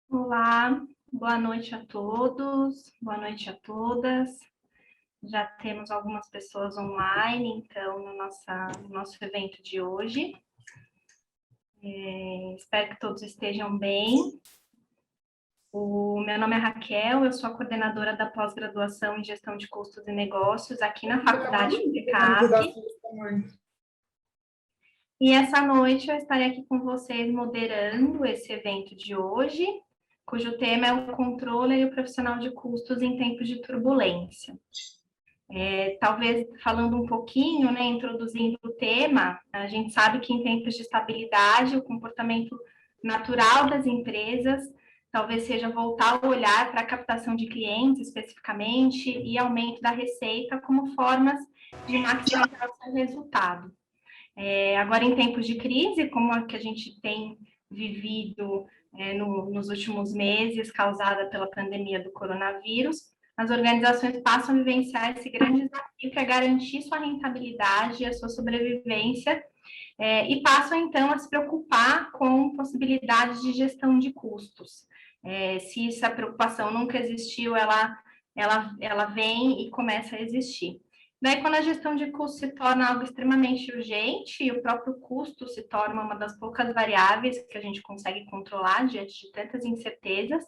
Olá, boa noite a todos, boa noite a todas. Já temos algumas pessoas online, então, no nosso evento de hoje. Espero que todos estejam bem. O meu nome é Raquel, eu sou a coordenadora da pós-graduação em Gestão de Custos e Negócios aqui na Faculdade FIPECAF. E essa noite eu estarei aqui com vocês moderando esse evento de hoje, cujo tema é o controle e o profissional de custos em tempos de turbulência. Talvez falando um pouquinho, introduzindo o tema, a gente sabe que em tempos de estabilidade, o comportamento natural das empresas talvez seja voltar o olhar para a captação de clientes especificamente e aumento da receita como formas de maximizar o seu resultado. Agora, em tempos de crise, como a que a gente tem vivido nos últimos meses, causada pela pandemia do coronavírus, as organizações passam a vivenciar esse grande desafio que é garantir sua rentabilidade e a sua sobrevivência, e passam, então, a se preocupar com possibilidades de gestão de custos. Se essa preocupação nunca existiu, ela vem e começa a existir. Daí, quando a gestão de custo se torna algo extremamente urgente e o próprio custo se torna uma das poucas variáveis que a gente consegue controlar diante de tantas incertezas,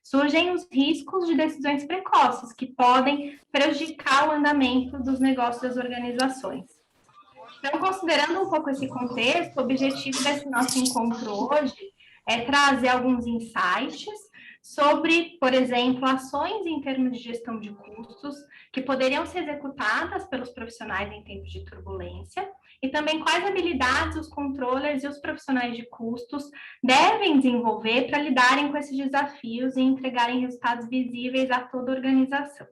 surgem os riscos de decisões precoces que podem prejudicar o andamento dos negócios das organizações. Então, considerando um pouco esse contexto, o objetivo desse nosso encontro hoje é trazer alguns insights sobre, por exemplo, ações em termos de gestão de custos que poderiam ser executadas pelos profissionais em tempos de turbulência e também quais habilidades os controllers e os profissionais de custos devem desenvolver para lidarem com esses desafios e entregarem resultados visíveis a toda a organização.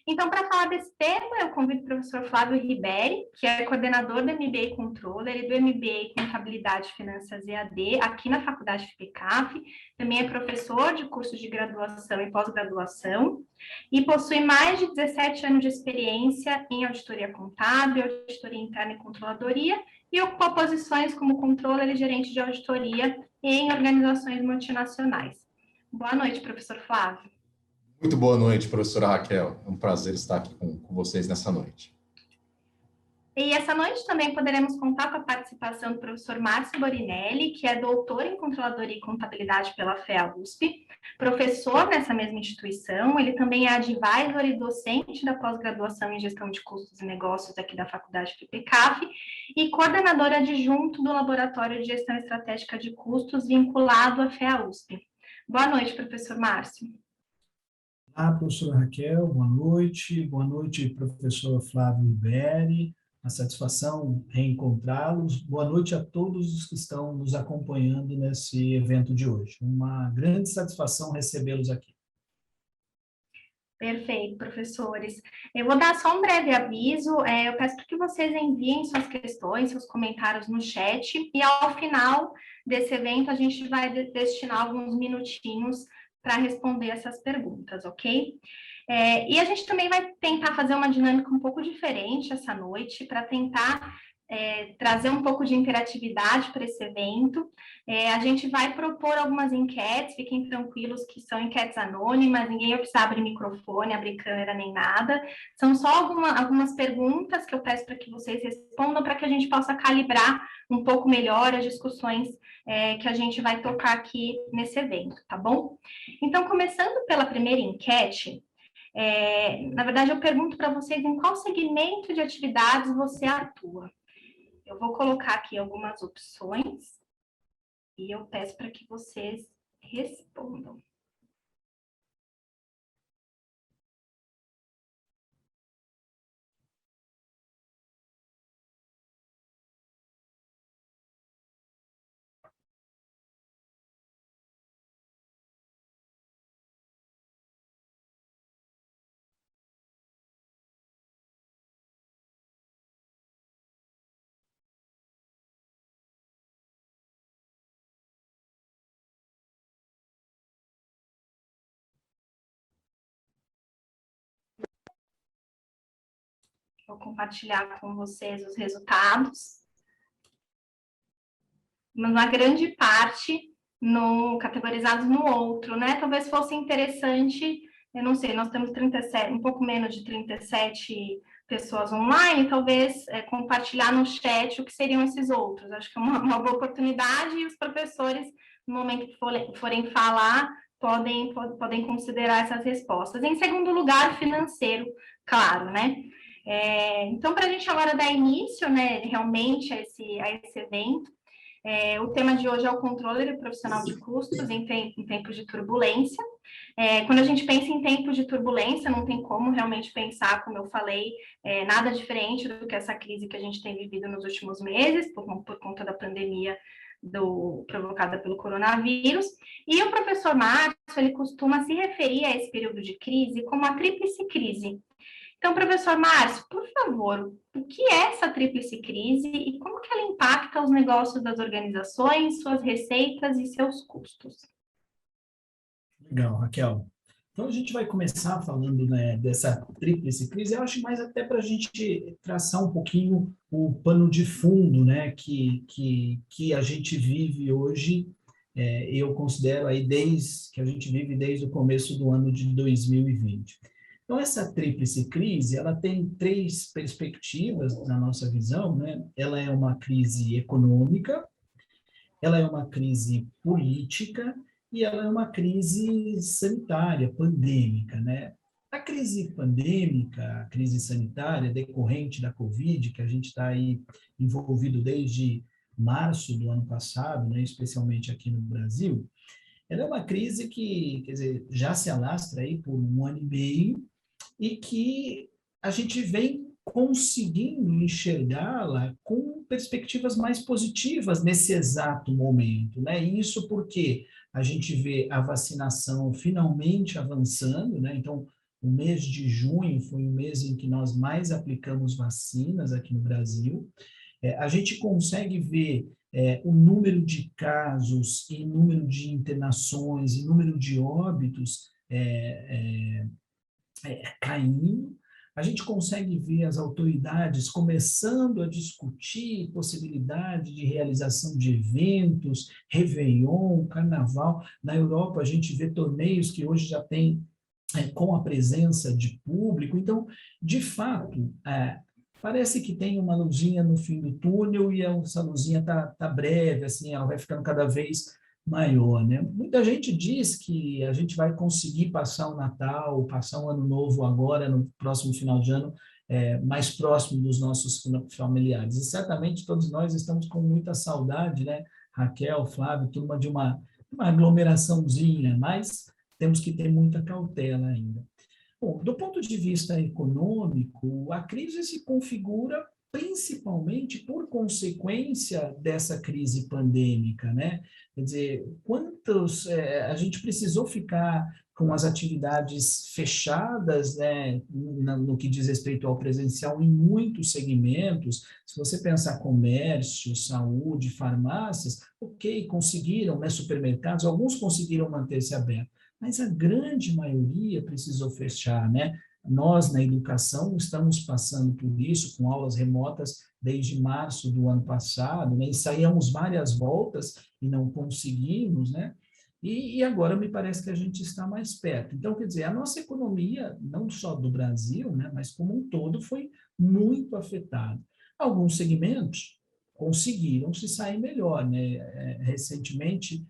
Então, para falar desse tema, eu convido o professor Flávio Riberi, que é coordenador do MBA Controller e do MBA Contabilidade e Finanças EAD, aqui na Faculdade FIPECAF. Também é professor de cursos de graduação e pós-graduação e possui mais de 17 anos de experiência em auditoria contábil, auditoria interna e controladoria, e ocupa posições como controller e gerente de auditoria em organizações multinacionais. Boa noite, professor Flávio. Muito boa noite, professora Raquel. É um prazer estar aqui com vocês nessa noite. E essa noite também poderemos contar com a participação do professor Márcio Borinelli, que é doutor em Controladoria e Contabilidade pela FEA-USP, professor nessa mesma instituição, ele também é advisor e docente da pós-graduação em Gestão de Custos e Negócios aqui da Faculdade FIPECAF e coordenador adjunto do Laboratório de Gestão Estratégica de Custos vinculado à FEA-USP. Boa noite, professor Márcio. Olá, professora Raquel, boa noite, professor Flávio Riberi, uma satisfação reencontrá-los, boa noite a todos os que estão nos acompanhando nesse evento de hoje, uma grande satisfação recebê-los aqui. Perfeito, professores. Eu vou dar só um breve aviso, eu peço que vocês enviem suas questões, seus comentários no chat, e ao final desse evento a gente vai destinar alguns minutinhos para responder essas perguntas, ok? E a gente também vai tentar fazer uma dinâmica um pouco diferente essa noite, para tentar trazer um pouco de interatividade para esse evento. A gente vai propor algumas enquetes, fiquem tranquilos que são enquetes anônimas, ninguém vai precisar abrir microfone, abrir câmera, nem nada. São só algumas perguntas que eu peço para que vocês respondam, para que a gente possa calibrar um pouco melhor as discussões que a gente vai tocar aqui nesse evento, tá bom? Então, começando pela primeira enquete, na verdade, eu pergunto para vocês em qual segmento de atividades você atua. Eu vou colocar aqui algumas opções e eu peço para que vocês respondam. Vou compartilhar com vocês os resultados. Mas uma grande parte categorizados no outro, né? Talvez fosse interessante, eu não sei, nós temos 37, um pouco menos de 37 pessoas online, talvez compartilhar no chat o que seriam esses outros. Acho que é uma boa oportunidade e os professores, no momento que forem falar, podem considerar essas respostas. Em segundo lugar, financeiro, claro, né? Então, para a gente agora dar início, né, realmente a esse evento, o tema de hoje é o controle profissional de custos em tempos de turbulência. Quando a gente pensa em tempos de turbulência, não tem como realmente pensar, como eu falei, nada diferente do que essa crise que a gente tem vivido nos últimos meses, por conta da pandemia provocada pelo coronavírus. E o professor Márcio, ele costuma se referir a esse período de crise como a tríplice crise. Então, professor Márcio, por favor, o que é essa tríplice crise e como que ela impacta os negócios das organizações, suas receitas e seus custos? Legal, Raquel. Então, a gente vai começar falando, né, dessa tríplice crise. Eu acho mais até para a gente traçar um pouquinho o pano de fundo, né, que a gente vive hoje. Eu considero aí que a gente vive desde o começo do ano de 2020. Então, essa tríplice crise, ela tem três perspectivas na nossa visão, né? Ela é uma crise econômica, ela é uma crise política e ela é uma crise sanitária, pandêmica, né? A crise pandêmica, a crise sanitária decorrente da Covid, que a gente está aí envolvido desde março do ano passado, né, especialmente aqui no Brasil, ela é uma crise que, quer dizer, já se alastra aí por 1 ano e meio, e que a gente vem conseguindo enxergá-la com perspectivas mais positivas nesse exato momento, né? E isso porque a gente vê a vacinação finalmente avançando, né? Então, o mês de junho foi o mês em que nós mais aplicamos vacinas aqui no Brasil. A gente consegue ver o número de casos e número de internações e número de óbitos caindo. A gente consegue ver as autoridades começando a discutir possibilidade de realização de eventos, Réveillon, Carnaval. Na Europa, a gente vê torneios que hoje já tem com a presença de público. Então, de fato, parece que tem uma luzinha no fim do túnel e essa luzinha está breve, assim, ela vai ficando cada vez maior, né? Muita gente diz que a gente vai conseguir passar o Natal, passar um Ano Novo agora, no próximo final de ano, mais próximo dos nossos familiares. E certamente todos nós estamos com muita saudade, né? Raquel, Flávio, turma de uma aglomeraçãozinha, mas temos que ter muita cautela ainda. Bom, do ponto de vista econômico, a crise se configura principalmente por consequência dessa crise pandêmica, né? Quer dizer, a gente precisou ficar com as atividades fechadas, né, no que diz respeito ao presencial em muitos segmentos. Se você pensar comércio, saúde, farmácias, ok, conseguiram, né, supermercados, alguns conseguiram manter-se abertos, mas a grande maioria precisou fechar, né? Nós, na educação, estamos passando por isso, com aulas remotas desde março do ano passado, né? Ensaiamos várias voltas e não conseguimos, né? E agora me parece que a gente está mais perto. Então, quer dizer, a nossa economia, não só do Brasil, né, mas como um todo, foi muito afetada. Alguns segmentos conseguiram se sair melhor, né? Recentemente,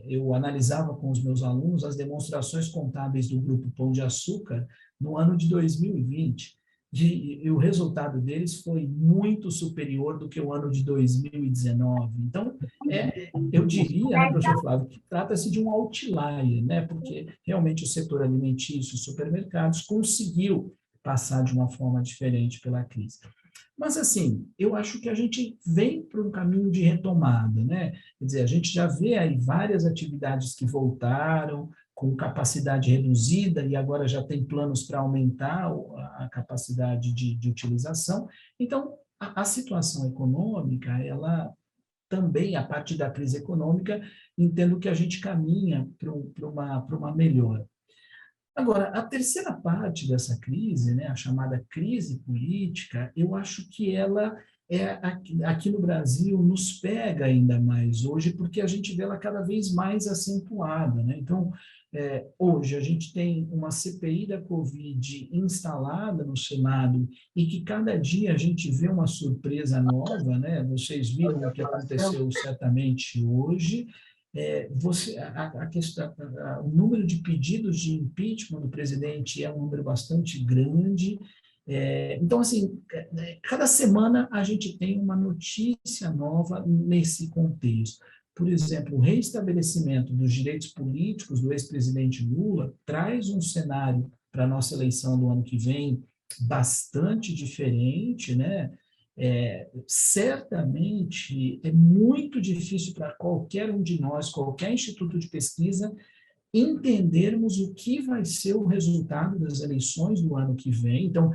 eu analisava com os meus alunos as demonstrações contábeis do Grupo Pão de Açúcar no ano de 2020, e o resultado deles foi muito superior do que o ano de 2019. Então, eu diria, né, professor Flávio, que trata-se de um outlier, né, porque realmente o setor alimentício, supermercados, conseguiu passar de uma forma diferente pela crise. Mas, assim, eu acho que a gente vem para um caminho de retomada, né? Quer dizer, a gente já vê aí várias atividades que voltaram com capacidade reduzida e agora já tem planos para aumentar a capacidade de utilização. Então, a situação econômica, ela também, a partir da crise econômica, entendo que a gente caminha para uma melhora. Agora, a terceira parte dessa crise, né, a chamada crise política, eu acho que ela aqui no Brasil nos pega ainda mais hoje, porque a gente vê ela cada vez mais acentuada, né? Então, hoje a gente tem uma CPI da Covid instalada no Senado e que cada dia a gente vê uma surpresa nova, né? Vocês viram o que aconteceu certamente hoje. O número de pedidos de impeachment do presidente é um número bastante grande. Então, assim, cada semana a gente tem uma notícia nova nesse contexto. Por exemplo, o reestabelecimento dos direitos políticos do ex-presidente Lula traz um cenário para a nossa eleição do ano que vem bastante diferente, né? Certamente é muito difícil para qualquer um de nós, qualquer instituto de pesquisa, entendermos o que vai ser o resultado das eleições do ano que vem. Então,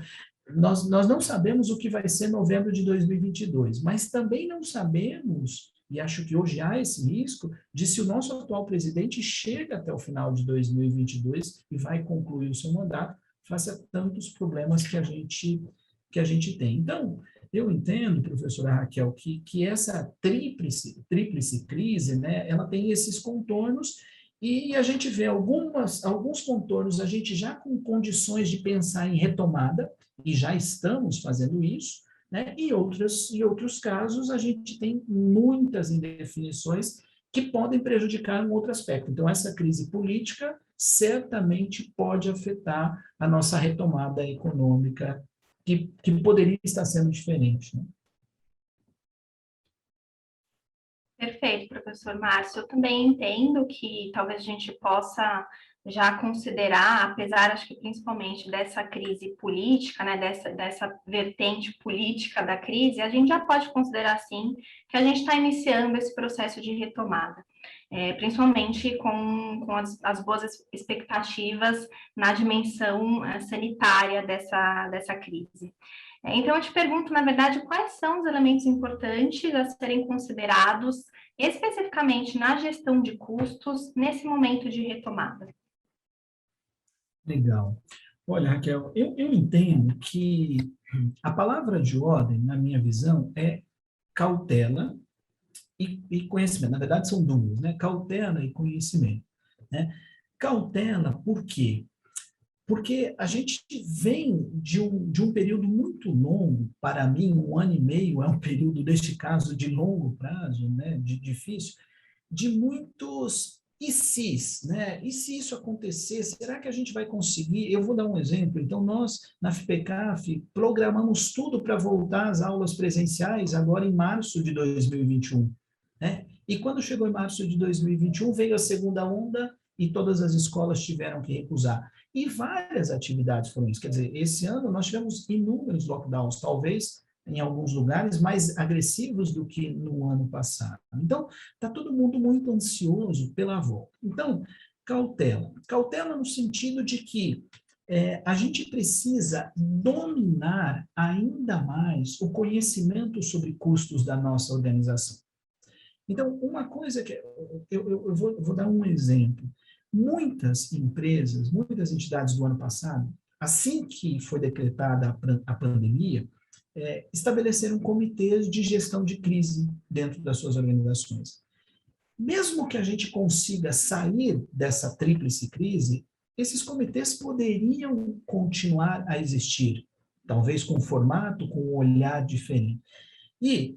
nós não sabemos o que vai ser novembro de 2022, mas também não sabemos, e acho que hoje há esse risco, de se o nosso atual presidente chega até o final de 2022 e vai concluir o seu mandato, face a tantos problemas que a gente tem. Então, eu entendo, professora Raquel, que essa tríplice crise, né, ela tem esses contornos e a gente vê alguns contornos, a gente já com condições de pensar em retomada, e já estamos fazendo isso, né? E outros casos, a gente tem muitas indefinições que podem prejudicar um outro aspecto. Então, essa crise política certamente pode afetar a nossa retomada econômica, que poderia estar sendo diferente, né? Perfeito, professor Márcio. Eu também entendo que talvez a gente possa já considerar, apesar, acho que principalmente dessa crise política, né, dessa vertente política da crise, a gente já pode considerar, sim, que a gente está iniciando esse processo de retomada, principalmente com as boas expectativas na dimensão sanitária dessa crise. Então, eu te pergunto, na verdade, quais são os elementos importantes a serem considerados especificamente na gestão de custos nesse momento de retomada? Legal. Olha, Raquel, eu entendo que a palavra de ordem, na minha visão, é cautela e conhecimento. Na verdade, são duas, né? Cautela e conhecimento, né? Cautela, por quê? Porque a gente vem de um período muito longo, para mim, 1 ano e meio é um período, neste caso, de longo prazo, né? De difícil, de muitos e se's, né? E se isso acontecer, será que a gente vai conseguir? Eu vou dar um exemplo. Então, nós, na FIPECAF, programamos tudo para voltar às aulas presenciais agora em março de 2021, né? E quando chegou em março de 2021, veio a segunda onda e todas as escolas tiveram que recusar. E várias atividades foram isso. Quer dizer, esse ano nós tivemos inúmeros lockdowns, talvez em alguns lugares mais agressivos do que no ano passado. Então, está todo mundo muito ansioso pela volta. Então, cautela. Cautela no sentido de que a gente precisa dominar ainda mais o conhecimento sobre custos da nossa organização. Então, uma coisa que eu vou dar um exemplo. Muitas empresas, muitas entidades do ano passado, assim que foi decretada a pandemia, estabeleceram comitês de gestão de crise dentro das suas organizações. Mesmo que a gente consiga sair dessa tríplice crise, esses comitês poderiam continuar a existir, talvez com formato, com um olhar diferente. E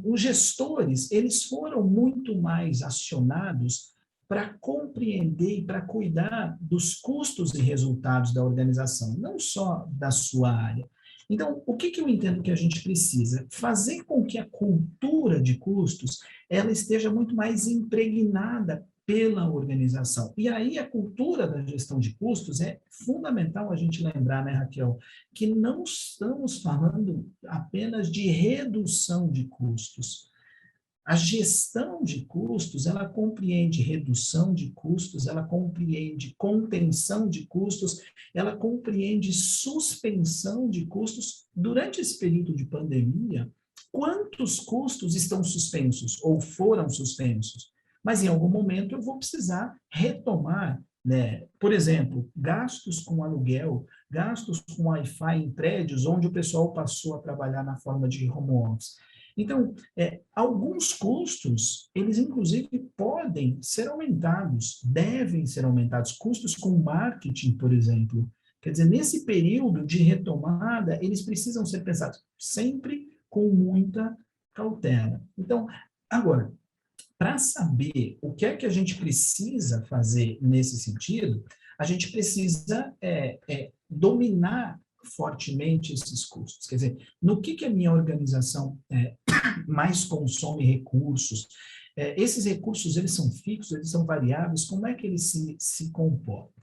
os gestores, eles foram muito mais acionados para compreender e para cuidar dos custos e resultados da organização, não só da sua área. Então, o que eu entendo que a gente precisa? Fazer com que a cultura de custos ela esteja muito mais impregnada pela organização. E aí a cultura da gestão de custos é fundamental a gente lembrar, né, Raquel, que não estamos falando apenas de redução de custos. A gestão de custos, ela compreende redução de custos, ela compreende contenção de custos, ela compreende suspensão de custos. Durante esse período de pandemia, quantos custos estão suspensos ou foram suspensos? Mas em algum momento eu vou precisar retomar né? Por exemplo, gastos com aluguel, gastos com Wi-Fi em prédios onde o pessoal passou a trabalhar na forma de home office. Então, alguns custos, eles inclusive podem ser aumentados, devem ser aumentados, custos com marketing, por exemplo. Quer dizer, nesse período de retomada, eles precisam ser pensados sempre com muita cautela. Então, agora, para saber o que é que a gente precisa fazer nesse sentido, a gente precisa dominar fortemente esses custos. Quer dizer, no que a minha organização mais consome recursos? Esses recursos, eles são fixos, eles são variáveis, como é que eles se comportam?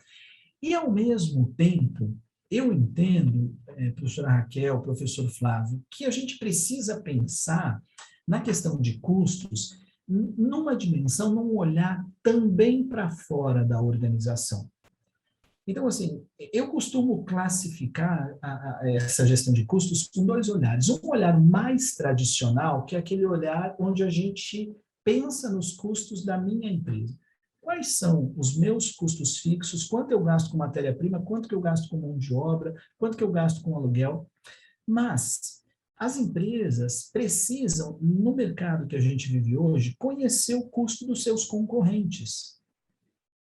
E, ao mesmo tempo, eu entendo, professora Raquel, professor Flávio, que a gente precisa pensar na questão de custos numa dimensão, num olhar também para fora da organização. Então, assim, eu costumo classificar essa gestão de custos com dois olhares. Um olhar mais tradicional, que é aquele olhar onde a gente pensa nos custos da minha empresa. Quais são os meus custos fixos? Quanto eu gasto com matéria-prima? Quanto que eu gasto com mão de obra? Quanto que eu gasto com aluguel? Mas as empresas precisam, no mercado que a gente vive hoje, conhecer o custo dos seus concorrentes.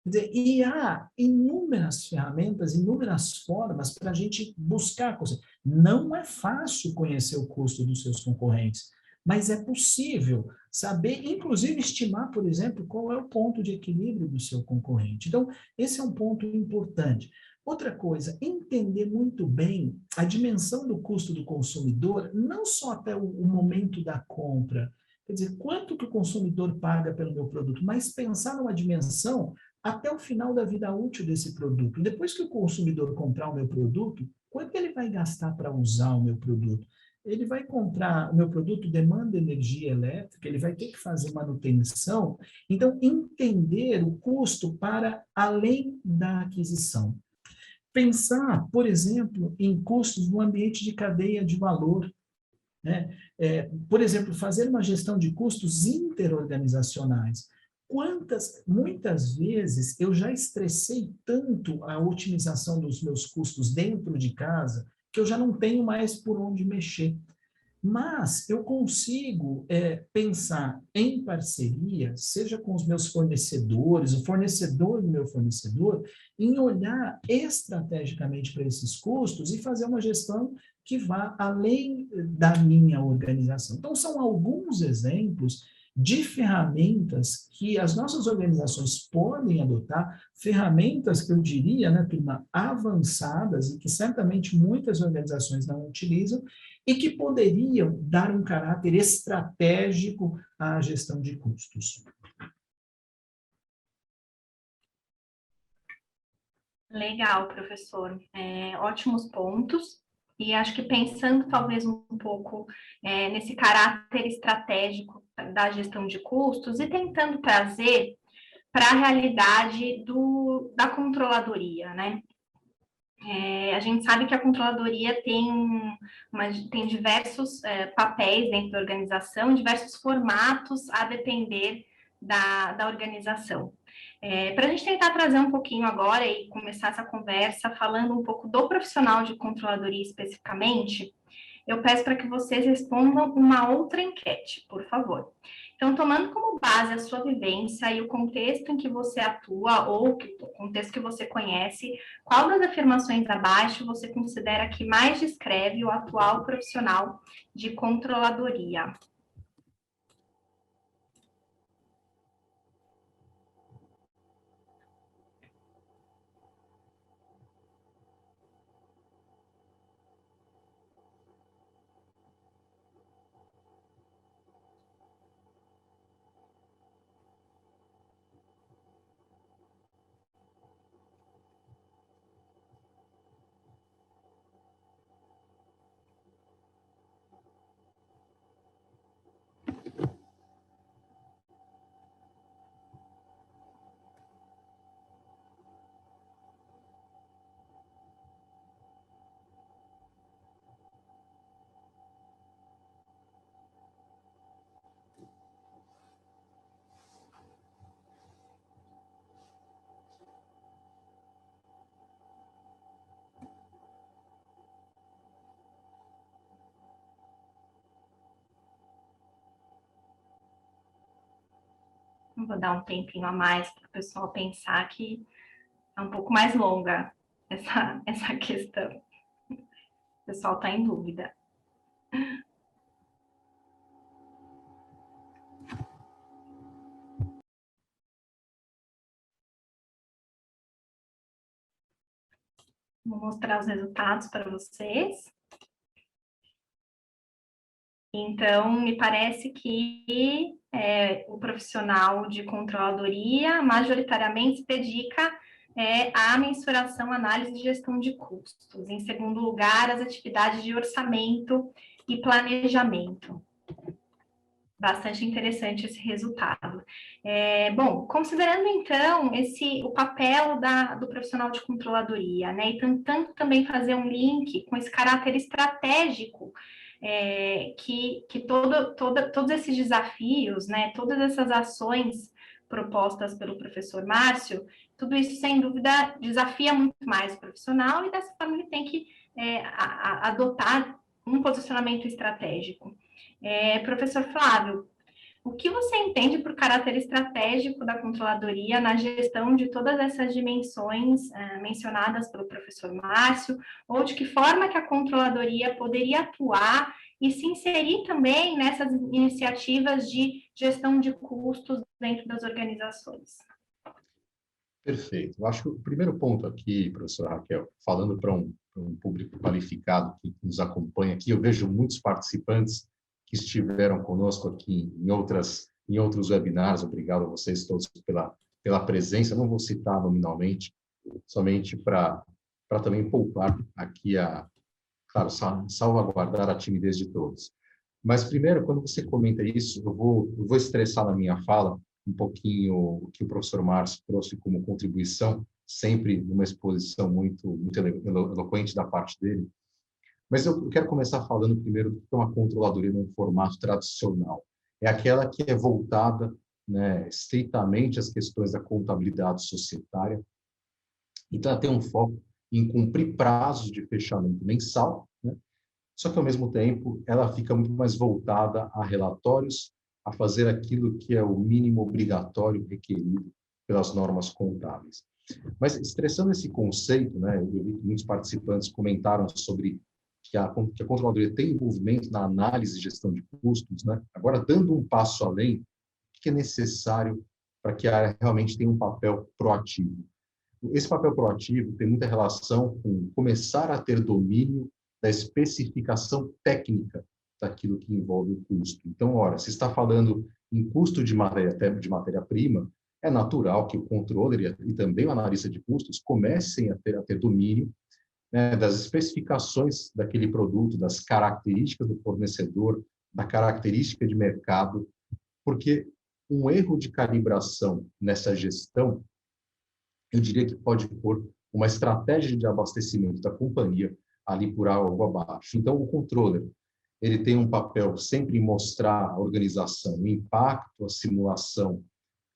Quer dizer, e há inúmeras ferramentas, inúmeras formas para a gente buscar coisas. Não é fácil conhecer o custo dos seus concorrentes, mas é possível saber, inclusive, estimar, por exemplo, qual é o ponto de equilíbrio do seu concorrente. Então, esse é um ponto importante. Outra coisa, entender muito bem a dimensão do custo do consumidor, não só até o momento da compra, quer dizer, quanto que o consumidor paga pelo meu produto, mas pensar numa dimensão até o final da vida útil desse produto. Depois que o consumidor comprar o meu produto, quanto ele vai gastar para usar o meu produto? Ele vai comprar o meu produto, demanda energia elétrica, ele vai ter que fazer manutenção. Então, entender o custo para além da aquisição. Pensar, por exemplo, em custos no ambiente de cadeia de valor, né? Por exemplo, fazer uma gestão de custos interorganizacionais. Muitas vezes eu já estressei tanto a otimização dos meus custos dentro de casa que eu já não tenho mais por onde mexer. Mas eu consigo pensar em parceria, seja com os meus fornecedores, o fornecedor do meu fornecedor, em olhar estrategicamente para esses custos e fazer uma gestão que vá além da minha organização. Então, são alguns exemplos de ferramentas que as nossas organizações podem adotar, ferramentas que eu diria, né, turma, avançadas e que certamente muitas organizações não utilizam, e que poderiam dar um caráter estratégico à gestão de custos. Legal, professor. Ótimos pontos. E acho que pensando talvez um pouco nesse caráter estratégico da gestão de custos e tentando trazer para a realidade da controladoria, né? A gente sabe que a controladoria tem diversos papéis dentro da organização, diversos formatos a depender da organização. Para a gente tentar trazer um pouquinho agora e começar essa conversa falando um pouco do profissional de controladoria especificamente, eu peço para que vocês respondam uma outra enquete, por favor. Então, tomando como base a sua vivência e o contexto em que você atua ou o contexto que você conhece, qual das afirmações abaixo você considera que mais descreve o atual profissional de controladoria? Vou dar um tempinho a mais para o pessoal pensar que é um pouco mais longa essa questão. O pessoal está em dúvida. Vou mostrar os resultados para vocês. Então, me parece que o profissional de controladoria majoritariamente se dedica à mensuração, análise e gestão de custos. Em segundo lugar, as atividades de orçamento e planejamento. Bastante interessante esse resultado. Bom, considerando então o papel do profissional de controladoria, né, e tentando também fazer um link com esse caráter estratégico, que todos esses desafios, né, todas essas ações propostas pelo professor Márcio, tudo isso, sem dúvida, desafia muito mais o profissional e, dessa forma, ele tem que adotar um posicionamento estratégico. Professor Flávio, o que você entende por caráter estratégico da controladoria na gestão de todas essas dimensões mencionadas pelo professor Márcio, ou de que forma que a controladoria poderia atuar e se inserir também nessas iniciativas de gestão de custos dentro das organizações? Perfeito. Eu acho que o primeiro ponto aqui, professora Raquel, falando para um público qualificado que nos acompanha aqui, eu vejo muitos participantes que estiveram conosco aqui em outros webinars. Obrigado a vocês todos pela presença. Não vou citar nominalmente, somente para também poupar aqui claro, salvaguardar a timidez de todos. Mas primeiro, quando você comenta isso, eu vou estressar na minha fala um pouquinho o que o professor Márcio trouxe como contribuição, sempre numa exposição muito eloquente da parte dele. Mas eu quero começar falando primeiro do que é uma controladoria num formato tradicional. É aquela que é voltada, né, estritamente às questões da contabilidade societária. Então, ela tem um foco em cumprir prazos de fechamento mensal, né? Só que, ao mesmo tempo, ela fica muito mais voltada a relatórios, a fazer aquilo que é o mínimo obrigatório requerido pelas normas contábeis. Mas, estressando esse conceito, né, eu vi que muitos participantes comentaram sobre que a controladoria tem envolvimento na análise e gestão de custos, né? Agora, dando um passo além, o que é necessário para que a área realmente tenha um papel proativo? Esse papel proativo tem muita relação com começar a ter domínio da especificação técnica daquilo que envolve o custo. Então, ora, se está falando em custo de matéria-prima, é natural que o controller e também o analista de custos comecem a ter domínio, né, das especificações daquele produto, das características do fornecedor, da característica de mercado, porque um erro de calibração nessa gestão, eu diria que pode pôr uma estratégia de abastecimento da companhia ali por água abaixo. Então, o controller, ele tem um papel sempre em mostrar a organização, o impacto, a simulação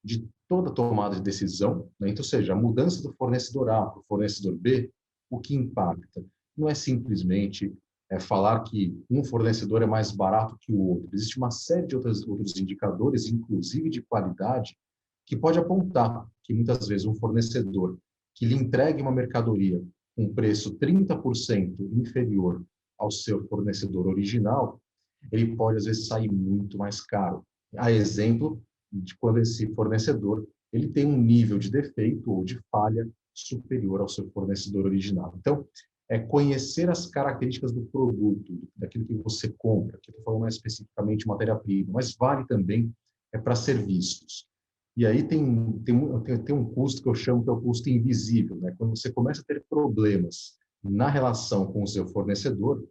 de toda tomada de decisão, né? Então, ou seja, a mudança do fornecedor A para o fornecedor B, o que impacta? Não é simplesmente falar que um fornecedor é mais barato que o outro. Existe uma série de outros indicadores, inclusive de qualidade, que pode apontar que muitas vezes um fornecedor que lhe entregue uma mercadoria com um preço 30% inferior ao seu fornecedor original, ele pode às vezes sair muito mais caro. A exemplo de quando esse fornecedor ele tem um nível de defeito ou de falha superior ao seu fornecedor original. Então, conhecer as características do produto, daquilo que você compra, que eu estou falando mais especificamente matéria-prima, mas vale também para serviços. E aí tem um custo que eu chamo que é o custo invisível, né? Quando você começa a ter problemas na relação com o seu fornecedor,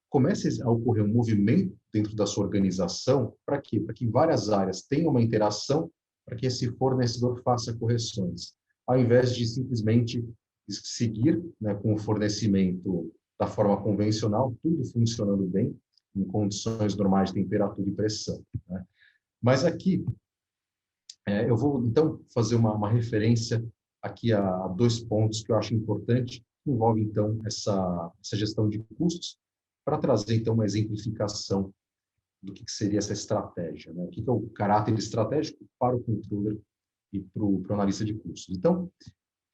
comece a ocorrer um movimento dentro da sua organização. Para quê? Para que várias áreas tenham uma interação, para que esse fornecedor faça correções, ao invés de simplesmente seguir, né, com o fornecimento da forma convencional, tudo funcionando bem, em condições normais de temperatura e pressão, né? Mas aqui, eu vou, então, fazer uma referência aqui a dois pontos que eu acho importante, que envolvem, então, essa gestão de custos, para trazer, então, uma exemplificação do que seria essa estratégia, né? O que é o caráter estratégico para o controller e para o analista de custos. Então,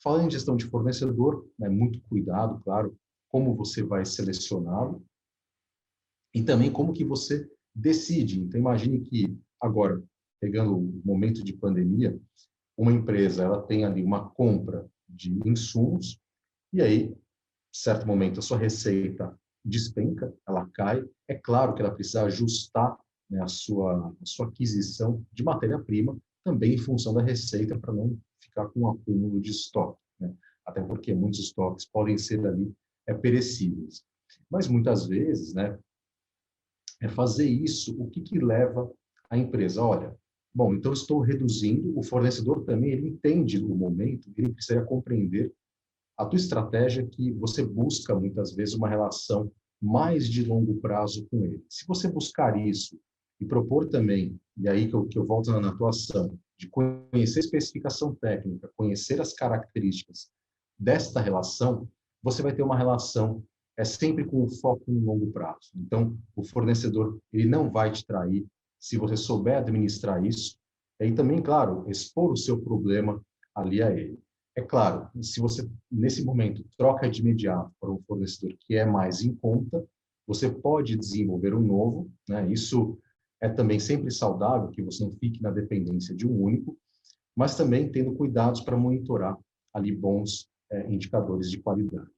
falando em gestão de fornecedor, né, muito cuidado, claro, como você vai selecioná-lo e também como que você decide. Então, imagine que agora, pegando o momento de pandemia, uma empresa ela tem ali uma compra de insumos e aí, em certo momento, a sua receita despenca, ela cai. É claro que ela precisa ajustar, né, a sua aquisição de matéria-prima também em função da receita para não ficar com um acúmulo de estoque, né? Até porque muitos estoques podem ser ali perecíveis. Mas muitas vezes, né, fazer isso, o que leva a empresa? Olha, bom, então estou reduzindo, o fornecedor também, ele entende o momento, ele precisa compreender a tua estratégia que você busca muitas vezes uma relação mais de longo prazo com ele. Se você buscar isso e propor também, e aí que eu volto na atuação, de conhecer a especificação técnica, conhecer as características desta relação, você vai ter uma relação sempre com o foco no longo prazo. Então, o fornecedor ele não vai te trair se você souber administrar isso. E também, claro, expor o seu problema ali a ele. É claro, se você, nesse momento, troca de imediato para um fornecedor que é mais em conta, você pode desenvolver um novo, né? Isso é também sempre saudável, que você não fique na dependência de um único, mas também tendo cuidados para monitorar ali bons indicadores de qualidade.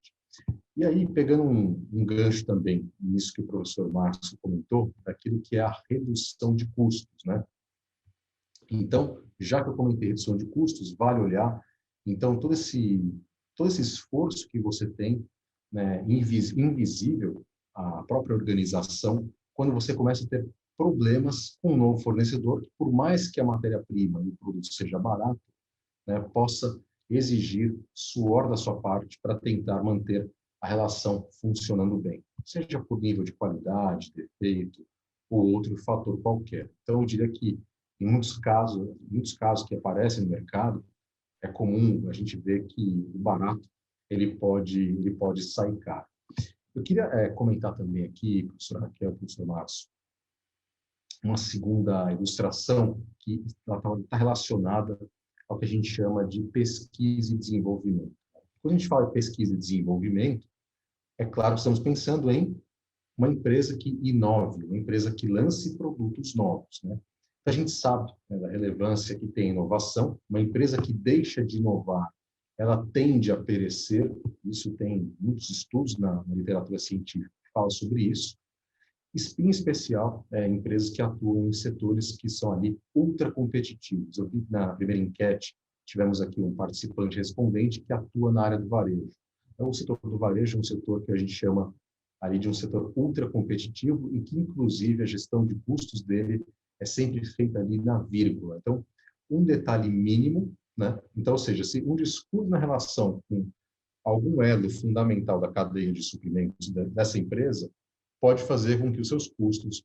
E aí, pegando um gancho também nisso que o professor Márcio comentou, daquilo que é a redução de custos, né? Então, já que eu comentei redução de custos, vale olhar, então, todo esse esforço que você tem, né, invisível à própria organização, quando você começa a ter problemas com um novo fornecedor, que por mais que a matéria-prima e o produto seja barato, né, possa exigir suor da sua parte para tentar manter a relação funcionando bem, seja por nível de qualidade, defeito ou outro fator qualquer. Então, eu diria que, em muitos casos que aparecem no mercado, é comum a gente ver que o barato ele pode sair caro. Eu queria comentar também aqui, professora Raquel, professor Márcio, uma segunda ilustração que está relacionada ao que a gente chama de pesquisa e desenvolvimento. Quando a gente fala de pesquisa e desenvolvimento, é claro que estamos pensando em uma empresa que inove, uma empresa que lance produtos novos, né? A gente sabe, né, da relevância que tem a inovação. Uma empresa que deixa de inovar, ela tende a perecer. Isso tem muitos estudos na literatura científica que falam sobre isso. Em especial, empresas que atuam em setores que são ali ultra competitivos. Eu vi na primeira enquete, tivemos aqui um participante respondente que atua na área do varejo. Então, o setor do varejo é um setor que a gente chama ali de um setor ultra competitivo e que, inclusive, a gestão de custos dele é sempre feita ali na vírgula. Então, um detalhe mínimo, né? Então, ou seja, se um descuido na relação com algum elo fundamental da cadeia de suprimentos dessa empresa pode fazer com que os seus custos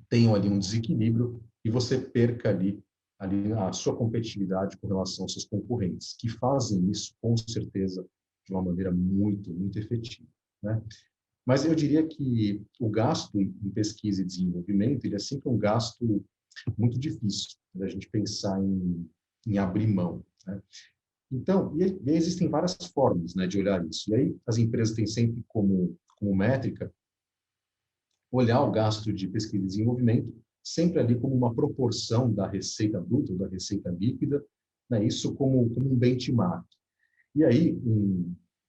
tenham ali um desequilíbrio e você perca ali a sua competitividade com relação aos seus concorrentes, que fazem isso, com certeza, de uma maneira muito, muito efetiva, né? Mas eu diria que o gasto em pesquisa e desenvolvimento, ele é sempre um gasto muito difícil da gente pensar em abrir mão, né? Então, e aí existem várias formas, né, de olhar isso. E aí as empresas têm sempre como métrica olhar o gasto de pesquisa e desenvolvimento sempre ali como uma proporção da receita bruta, ou da receita líquida, né, isso como um benchmark. E aí,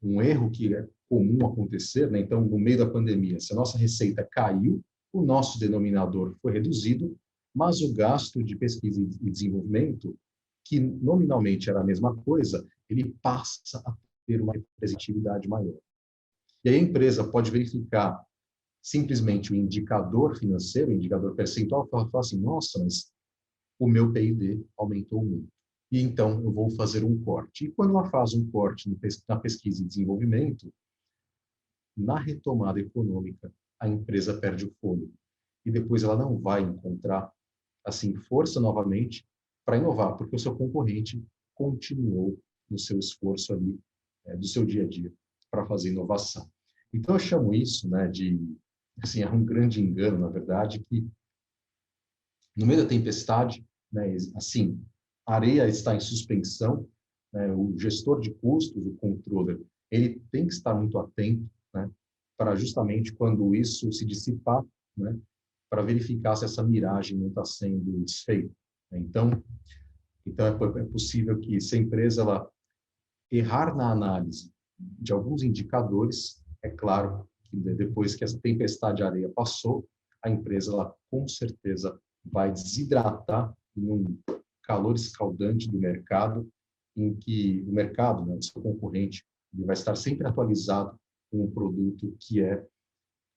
um erro que é comum acontecer, né? Então, no meio da pandemia, se a nossa receita caiu, o nosso denominador foi reduzido, mas o gasto de pesquisa e desenvolvimento, que nominalmente era a mesma coisa, ele passa a ter uma representatividade maior. E aí a empresa pode verificar simplesmente o indicador financeiro, o indicador percentual, e falar assim, nossa, mas o meu P&D aumentou muito. E então eu vou fazer um corte. E quando ela faz um corte na pesquisa e desenvolvimento, na retomada econômica, a empresa perde o fôlego. E depois ela não vai encontrar assim força novamente para inovar, porque o seu concorrente continuou no seu esforço ali, do seu dia a dia, para fazer inovação. Então eu chamo isso, né, de assim, é um grande engano, na verdade, que no meio da tempestade, né, assim, a areia está em suspensão, né, o gestor de custos, o controller, ele tem que estar muito atento, né, para justamente quando isso se dissipar, né, para verificar se essa miragem não está sendo desfeita. Então é possível que se a empresa ela errar na análise de alguns indicadores, é claro que depois que essa tempestade de areia passou, a empresa ela com certeza vai desidratar em um calor escaldante do mercado, em que o mercado, né, o seu concorrente, ele vai estar sempre atualizado com um produto que é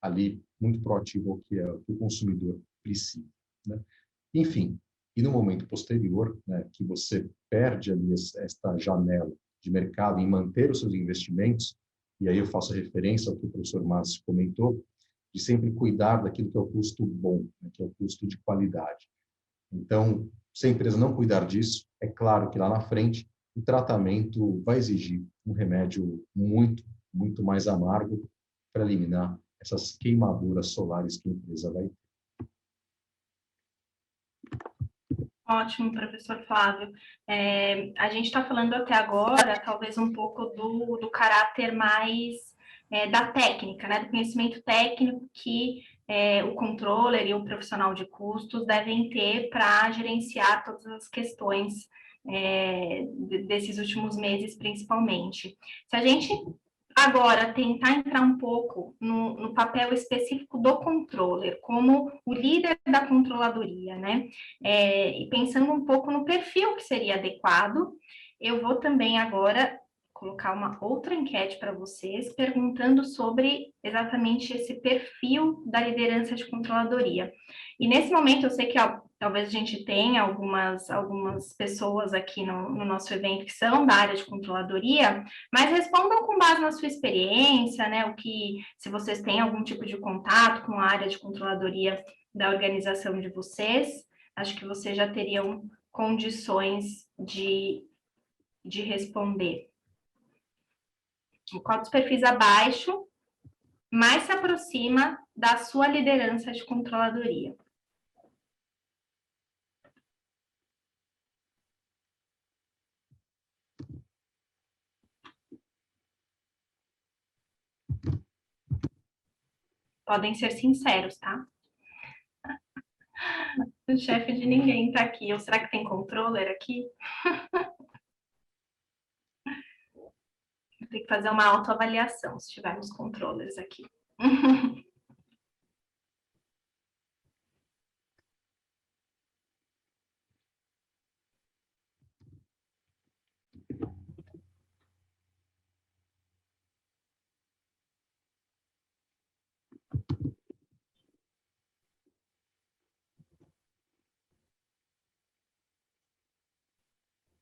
ali muito proativo ao que, que o consumidor precisa, né? Enfim, e no momento posterior, né, que você perde ali esta janela de mercado em manter os seus investimentos, e aí eu faço referência ao que o professor Márcio comentou, de sempre cuidar daquilo que é o custo bom, né, que é o custo de qualidade. Então, se a empresa não cuidar disso, é claro que lá na frente o tratamento vai exigir um remédio muito, muito mais amargo para eliminar essas queimaduras solares que a empresa vai ter. Ótimo, professor Flávio. A gente está falando até agora, talvez um pouco do caráter mais da técnica, né, do conhecimento técnico que o controller e o profissional de custos devem ter para gerenciar todas as questões desses últimos meses, principalmente. Se a gente agora tentar entrar um pouco no papel específico do controller, como o líder da controladoria, né? E pensando um pouco no perfil que seria adequado, eu vou também agora colocar uma outra enquete para vocês, perguntando sobre exatamente esse perfil da liderança de controladoria. E nesse momento, eu sei que talvez a gente tenha algumas pessoas aqui no nosso evento que são da área de controladoria, mas respondam com base na sua experiência, né? Se vocês têm algum tipo de contato com a área de controladoria da organização de vocês, acho que vocês já teriam condições de responder. Qual dos perfis abaixo mais se aproxima da sua liderança de controladoria? Podem ser sinceros, tá? O chefe de ninguém tá aqui. Ou será que tem controller aqui? Tem que fazer uma autoavaliação se tivermos controllers aqui.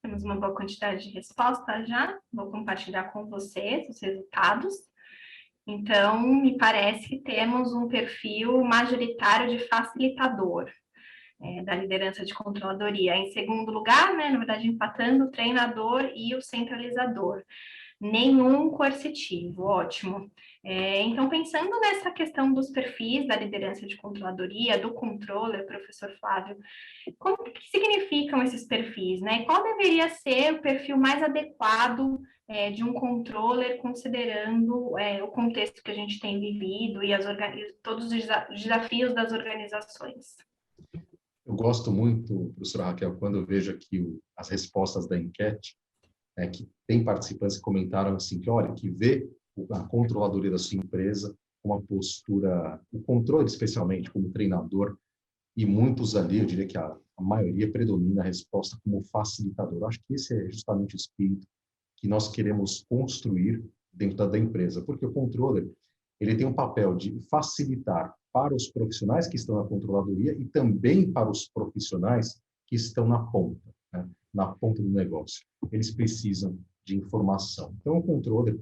Temos uma boa quantidade de respostas já. Vou compartilhar com vocês os resultados. Então, me parece que temos um perfil majoritário de facilitador da liderança de controladoria. Em segundo lugar, né, na verdade, empatando o treinador e o centralizador. Nenhum coercitivo, ótimo. Então, pensando nessa questão dos perfis da liderança de controladoria, do controller, professor Flávio, como que significam esses perfis, né? Qual deveria ser o perfil mais adequado de um controller, considerando o contexto que a gente tem vivido e todos os desafios das organizações? Eu gosto muito, professora Raquel, quando eu vejo aqui as respostas da enquete, que tem participantes que comentaram assim, que olha, que vê a controladoria da sua empresa com uma postura, o controle especialmente como treinador, e muitos ali, eu diria que a maioria predomina a resposta como facilitador. Eu acho que esse é justamente o espírito que nós queremos construir dentro da empresa, porque o controller, ele tem um papel de facilitar para os profissionais que estão na controladoria e também para os profissionais que estão na ponta, né? Na ponta do negócio. Eles precisam de informação. Então, o controller,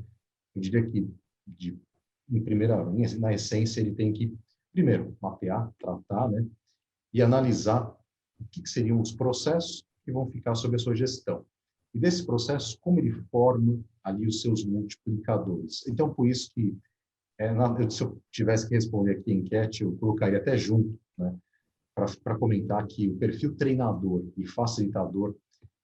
eu diria que, em primeira linha, na essência, ele tem que, primeiro, mapear, tratar, né? E analisar o que seriam os processos que vão ficar sob a sua gestão. E desses processos, como ele forma ali os seus multiplicadores. Então, por isso que se eu tivesse que responder aqui a enquete, eu colocaria até junto, né, para comentar que o perfil treinador e facilitador,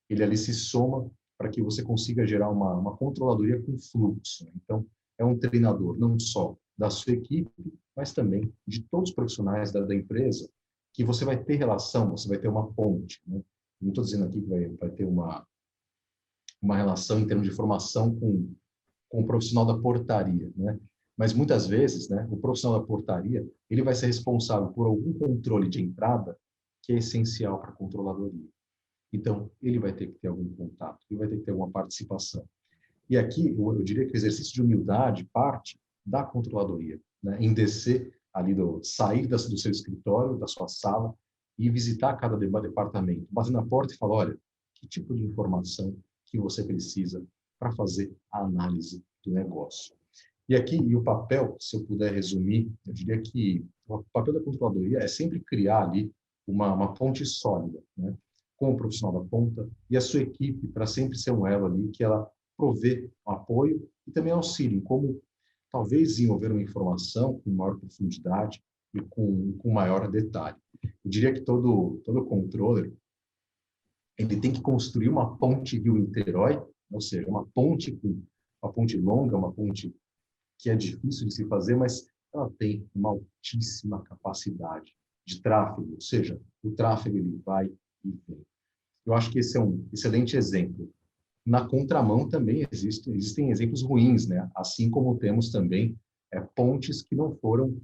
ele ali se soma para que você consiga gerar uma controladoria com fluxo. Então, é um treinador não só da sua equipe, mas também de todos os profissionais da empresa, que você vai ter relação, você vai ter uma ponte, né? Não estou dizendo aqui que vai ter uma relação em termos de formação com o profissional da portaria, né? Mas muitas vezes, né, o profissional da portaria, ele vai ser responsável por algum controle de entrada que é essencial para a controladoria. Então, ele vai ter que ter algum contato, ele vai ter que ter alguma participação. E aqui, eu diria que o exercício de humildade parte da controladoria, né, em descer ali, sair do seu escritório, da sua sala, e visitar cada departamento, bater na porta e falar, olha, que tipo de informação que você precisa para fazer a análise do negócio. E aqui, e o papel, se eu puder resumir, eu diria que o papel da controladoria é sempre criar ali uma ponte sólida, né, com o profissional da ponta e a sua equipe, para sempre ser um elo ali que ela provê apoio e também auxílio, como talvez desenvolver uma informação com maior profundidade e com maior detalhe. Eu diria que todo controller, ele tem que construir uma ponte Rio-Niterói, ou seja, uma ponte longa, uma ponte que é difícil de se fazer, mas ela tem uma altíssima capacidade de tráfego, ou seja, o tráfego ele vai e vem. Eu acho que esse é um excelente exemplo. Na contramão também existem exemplos ruins, né? Assim como temos também pontes que não foram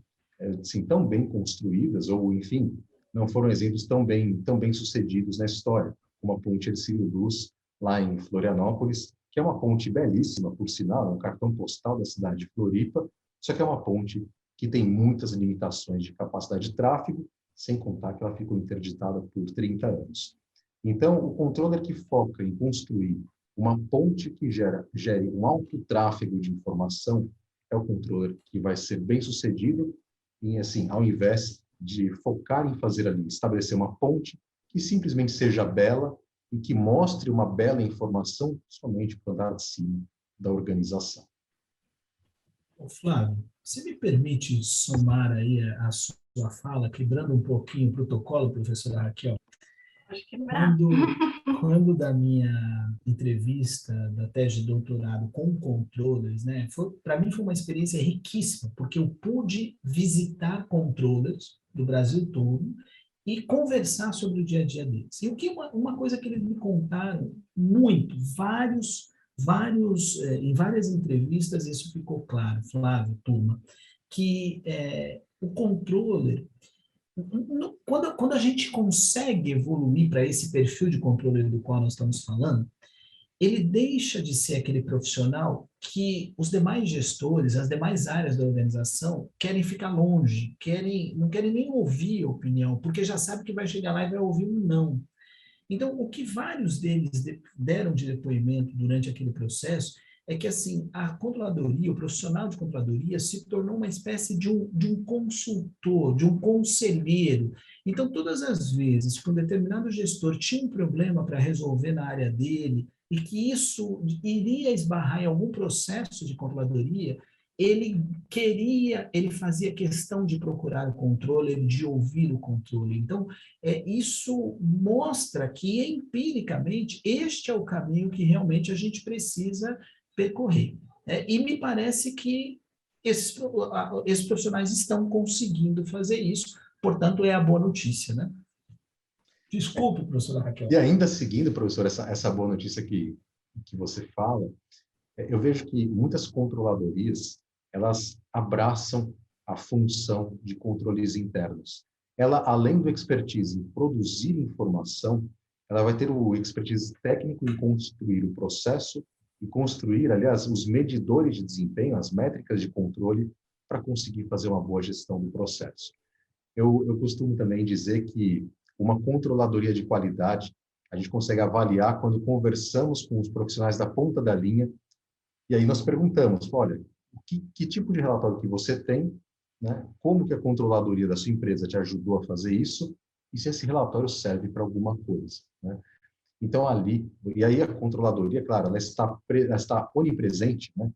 assim, tão bem construídas, ou, enfim, não foram exemplos tão bem sucedidos na história, como a ponte Hercílio Luz, lá em Florianópolis, que é uma ponte belíssima, por sinal, é um cartão postal da cidade de Floripa, só que é uma ponte que tem muitas limitações de capacidade de tráfego, sem contar que ela ficou interditada por 30 anos. Então, o controller que foca em construir uma ponte que gere um alto tráfego de informação é o controller que vai ser bem sucedido em, assim, ao invés de focar em fazer ali, estabelecer uma ponte que simplesmente seja bela e que mostre uma bela informação somente para o andar de cima da organização. Flávio, você me permite somar aí a sua fala, quebrando um pouquinho o protocolo, professora Raquel? Acho que é quando da minha entrevista da tese de doutorado com controllers, né, para mim foi uma experiência riquíssima, porque eu pude visitar controllers do Brasil todo e conversar sobre o dia a dia deles. E uma coisa que eles me contaram muito, em várias entrevistas isso ficou claro, Flávio, turma, que o controller, quando a gente consegue evoluir para esse perfil de controle do qual nós estamos falando, ele deixa de ser aquele profissional que os demais gestores, as demais áreas da organização querem ficar longe, não querem nem ouvir a opinião, porque já sabe que vai chegar lá e vai ouvir um não. Então, o que vários deles deram de depoimento durante aquele processo é que, assim, a controladoria, o profissional de controladoria se tornou uma espécie de um consultor, de um conselheiro. Então, todas as vezes que um determinado gestor tinha um problema para resolver na área dele e que isso iria esbarrar em algum processo de controladoria, ele fazia questão de procurar o controle, de ouvir o controle. Então, isso mostra que, empiricamente, este é o caminho que realmente a gente precisa percorrer. E me parece que esses profissionais estão conseguindo fazer isso, portanto, é a boa notícia, né? Desculpe, professora Raquel. E ainda seguindo, professor, essa boa notícia que você fala, eu vejo que muitas controladorias, elas abraçam a função de controles internos. Ela, além do expertise em produzir informação, ela vai ter o expertise técnico em construir o processo e construir, aliás, os medidores de desempenho, as métricas de controle, para conseguir fazer uma boa gestão do processo. Eu costumo também dizer que uma controladoria de qualidade, a gente consegue avaliar quando conversamos com os profissionais da ponta da linha, e aí nós perguntamos, olha, que tipo de relatório que você tem, né? Como que a controladoria da sua empresa te ajudou a fazer isso, e se esse relatório serve para alguma coisa, né? Então, e aí a controladoria, claro, ela está onipresente, né?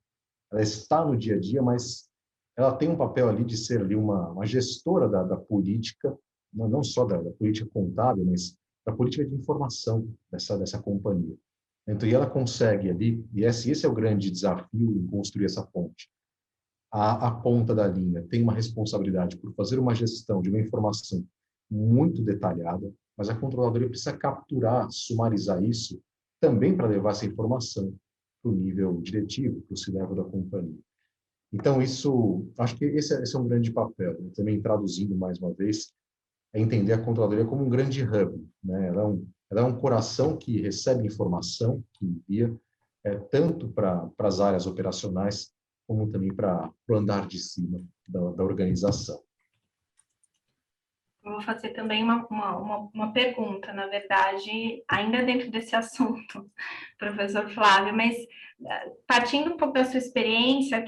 Ela está no dia a dia, mas ela tem um papel ali de ser ali uma gestora da política, não só da política contábil, mas da política de informação dessa companhia. Então, e ela consegue ali, e esse é o grande desafio em construir essa ponte. A ponta da linha tem uma responsabilidade por fazer uma gestão de uma informação muito detalhada, mas a controladoria precisa capturar, sumarizar isso, também para levar essa informação para o nível diretivo, para o C-level da companhia. Então, acho que esse é um grande papel, né? Também traduzindo mais uma vez, é entender a controladoria como um grande hub, né? Ela é um coração que recebe informação, que envia, tanto para as áreas operacionais, como também para o andar de cima da organização. Eu vou fazer também uma pergunta, na verdade, ainda dentro desse assunto, professor Flávio, mas partindo um pouco da sua experiência,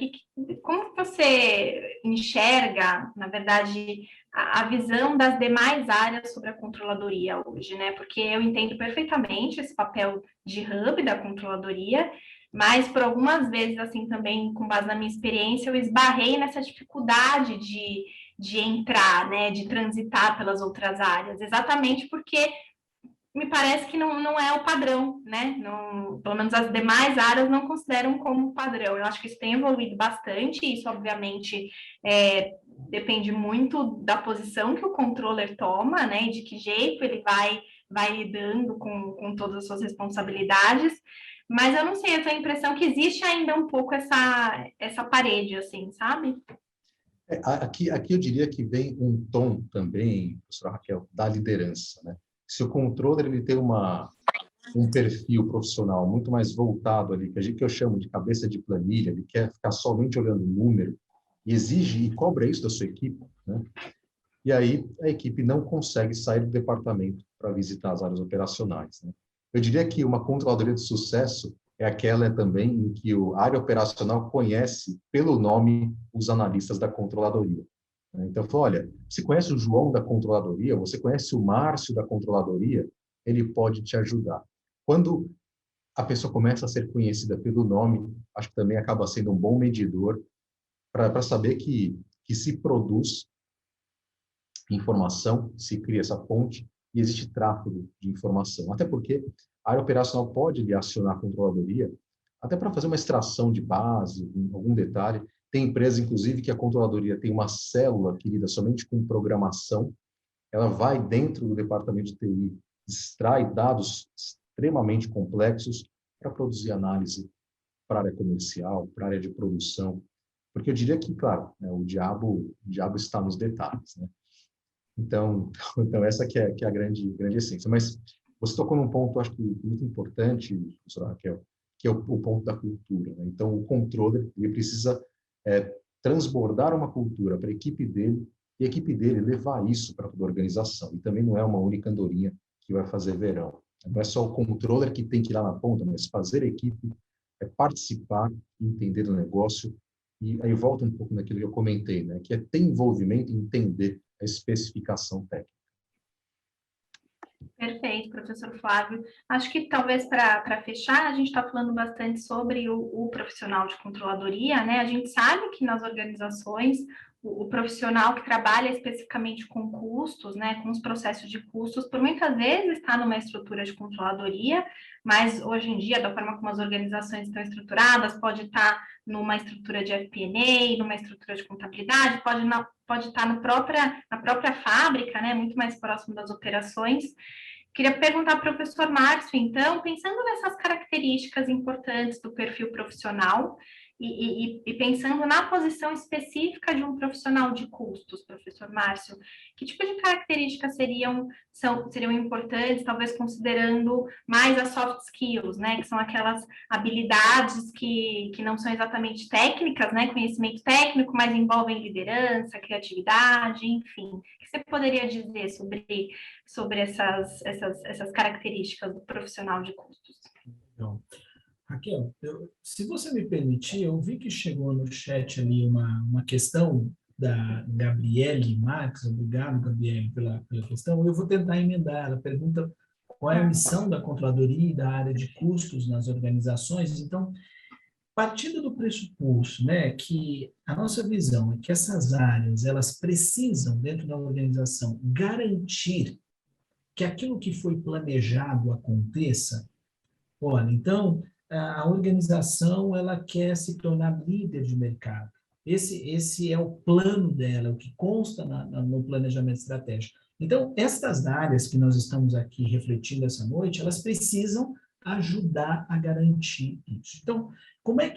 como você enxerga, na verdade, a visão das demais áreas sobre a controladoria hoje, né? Porque eu entendo perfeitamente esse papel de hub da controladoria, mas por algumas vezes, assim, também com base na minha experiência, eu esbarrei nessa dificuldade de entrar, né, de transitar pelas outras áreas, exatamente porque me parece que não é o padrão, né? Não, pelo menos as demais áreas não consideram como padrão. Eu acho que isso tem evoluído bastante, e isso, obviamente, depende muito da posição que o controller toma, né? E de que jeito ele vai lidando com todas as suas responsabilidades. Mas eu não sei, eu tenho a impressão que existe ainda um pouco essa parede, assim, sabe? Aqui eu diria que vem um tom também, professora Raquel, da liderança, né? Se o controller ele tem um perfil profissional muito mais voltado ali, que eu chamo de cabeça de planilha, ele quer ficar somente olhando o número, e exige e cobra isso da sua equipe, né? E aí a equipe não consegue sair do departamento para visitar as áreas operacionais, né? Eu diria que uma controladoria de sucesso é aquela também em que a área operacional conhece pelo nome os analistas da controladoria. Então, olha, você conhece o João da controladoria, você conhece o Márcio da controladoria, ele pode te ajudar. Quando a pessoa começa a ser conhecida pelo nome, acho que também acaba sendo um bom medidor para saber que se produz informação, se cria essa ponte e existe tráfego de informação. Até porque a área operacional pode lhe acionar a controladoria até para fazer uma extração de base, algum detalhe. Tem empresas, inclusive, que a controladoria tem uma célula que lida somente com programação. Ela vai dentro do departamento de TI, extrai dados extremamente complexos para produzir análise para a área comercial, para a área de produção. Porque eu diria que, claro, né, o diabo está nos detalhes, né? Então essa que é a grande essência. Mas você tocou num ponto, acho que muito importante, professora Raquel, que é o ponto da cultura, né? Então, o controller, ele precisa transbordar uma cultura para a equipe dele, e a equipe dele levar isso para toda a organização. E também não é uma única andorinha que vai fazer verão. Não é só o controller que tem que ir lá na ponta, mas fazer a equipe, participar, entender o negócio. E aí volta um pouco naquilo que eu comentei, né? Que é ter envolvimento e entender a especificação técnica. Perfeito, professor Flávio. Acho que talvez para fechar, a gente está falando bastante sobre o profissional de controladoria, né? A gente sabe que nas organizações o profissional que trabalha especificamente com custos, né, com os processos de custos, por muitas vezes está numa estrutura de controladoria, mas hoje em dia, da forma como as organizações estão estruturadas, pode estar numa estrutura de FP&A, numa estrutura de contabilidade, pode estar na própria fábrica, né, muito mais próximo das operações. Queria perguntar para o professor Márcio, então, pensando nessas características importantes do perfil profissional e pensando na posição específica de um profissional de custos, professor Márcio, que tipo de características seriam importantes, talvez considerando mais as soft skills, né, que são aquelas habilidades que não são exatamente técnicas, né, conhecimento técnico, mas envolvem liderança, criatividade, enfim. O que você poderia dizer sobre essas características do profissional de custos? Então, Raquel, se você me permitir, eu vi que chegou no chat ali uma questão da Gabriele Marques. Obrigado, Gabriele, pela questão. Eu vou tentar emendar. Ela pergunta qual é a missão da controladoria e da área de custos nas organizações. Então, partindo do pressuposto, né, que a nossa visão é que essas áreas, elas precisam, dentro da organização, garantir que aquilo que foi planejado aconteça. Olha, então, a organização, ela quer se tornar líder de mercado. Esse é o plano dela, o que consta no planejamento estratégico. Então, estas áreas que nós estamos aqui refletindo essa noite, elas precisam ajudar a garantir isso. Então, como é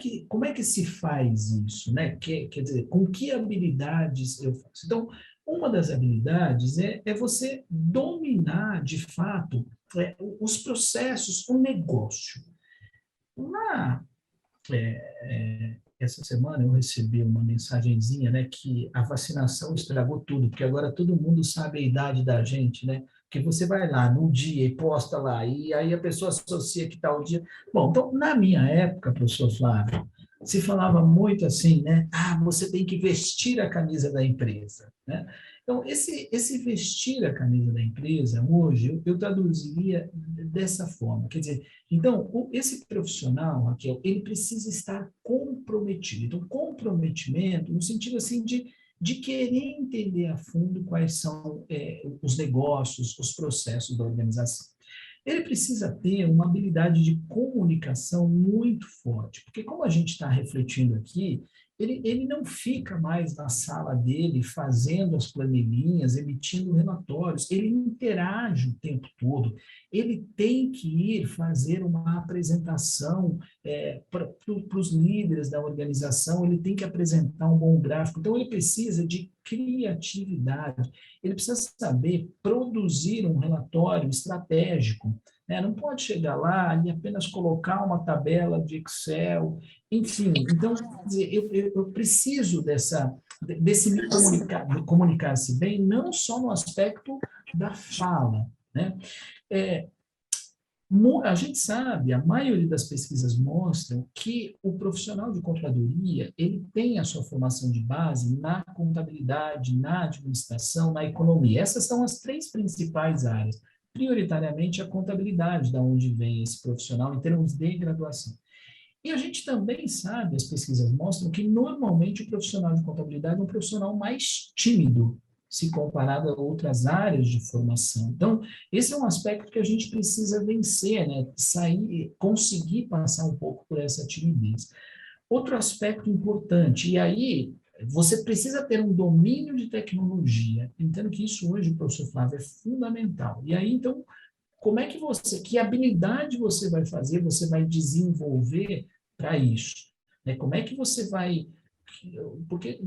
que se faz isso, né? Quer dizer, com que habilidades eu faço? Então, uma das habilidades é você dominar, de fato, os processos, o negócio. Na, essa semana eu recebi uma mensagenzinha, né, que a vacinação estragou tudo, porque agora todo mundo sabe a idade da gente, né? Porque você vai lá no dia e posta lá, e aí a pessoa associa que tal dia. Bom, então, na minha época, professor Flávio, se falava muito assim, né? Ah, você tem que vestir a camisa da empresa, né? Então, esse vestir a camisa da empresa, hoje, eu traduziria dessa forma. Quer dizer, então, esse profissional, Raquel, ele precisa estar comprometido. Então, comprometimento no sentido assim de querer entender a fundo quais são os negócios, os processos da organização. Ele precisa ter uma habilidade de comunicação muito forte, porque como a gente está refletindo aqui, ele não fica mais na sala dele fazendo as planilhinhas, emitindo relatórios, ele interage o tempo todo, ele tem que ir fazer uma apresentação para os líderes da organização, ele tem que apresentar um bom gráfico, então ele precisa de criatividade, ele precisa saber produzir um relatório estratégico, né? Não pode chegar lá e apenas colocar uma tabela de Excel, enfim. Então, quer dizer, eu preciso desse me comunicar-se bem, não só no aspecto da fala, né? A gente sabe, a maioria das pesquisas mostram que o profissional de contadoria, ele tem a sua formação de base na contabilidade, na administração, na economia. Essas são as três principais áreas. Prioritariamente a contabilidade, da onde vem esse profissional em termos de graduação. E a gente também sabe, as pesquisas mostram que normalmente o profissional de contabilidade é um profissional mais tímido, se comparado a outras áreas de formação. Então, esse é um aspecto que a gente precisa vencer, né? Sair, conseguir passar um pouco por essa timidez. Outro aspecto importante, e aí você precisa ter um domínio de tecnologia. Entendo que isso hoje, professor Flávio, é fundamental. E aí, então, como é que que habilidade você vai desenvolver para isso? Né? Como é que você vai... Porque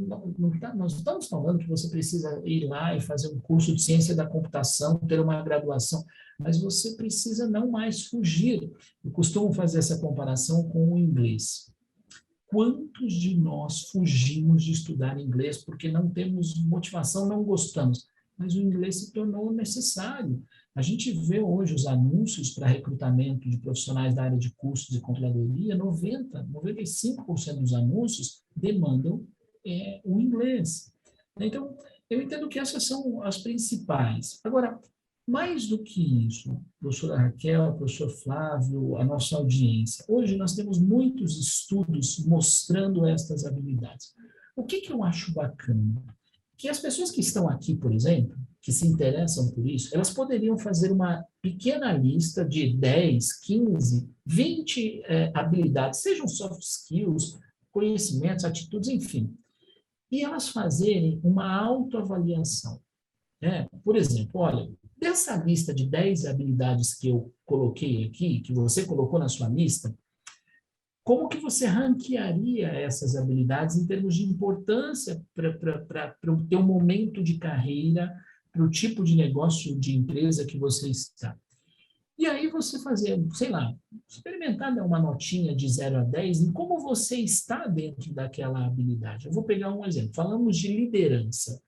nós estamos falando que você precisa ir lá e fazer um curso de ciência da computação, ter uma graduação, mas você precisa não mais fugir. Eu costumo fazer essa comparação com o inglês. Quantos de nós fugimos de estudar inglês porque não temos motivação, não gostamos? Mas o inglês se tornou necessário. A gente vê hoje os anúncios para recrutamento de profissionais da área de cursos de controladoria, 95% dos anúncios demandam o inglês. Então, eu entendo que essas são as principais. Agora, mais do que isso, professora Raquel, professor Flávio, a nossa audiência, hoje nós temos muitos estudos mostrando estas habilidades. O que eu acho bacana? Que as pessoas que estão aqui, por exemplo, que se interessam por isso, elas poderiam fazer uma pequena lista de 10, 15, 20 habilidades, sejam soft skills, conhecimentos, atitudes, enfim, e elas fazerem uma autoavaliação. Né? Por exemplo, olha, dessa lista de 10 habilidades que eu coloquei aqui, que você colocou na sua lista, como que você ranquearia essas habilidades em termos de importância para o teu momento de carreira, para o tipo de negócio, de empresa que você está? E aí você fazer, sei lá, experimentar dar uma notinha de 0 a 10 em como você está dentro daquela habilidade. Eu vou pegar um exemplo. Falamos de liderança.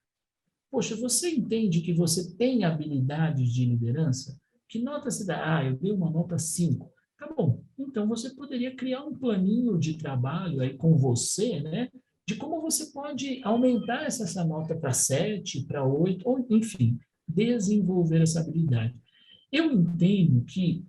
Poxa, você entende que você tem habilidades de liderança? Que nota se dá? Ah, eu dei uma nota 5. Tá bom, então você poderia criar um planinho de trabalho aí com você, né? De como você pode aumentar essa nota para 7, para 8, ou enfim, desenvolver essa habilidade. Eu entendo que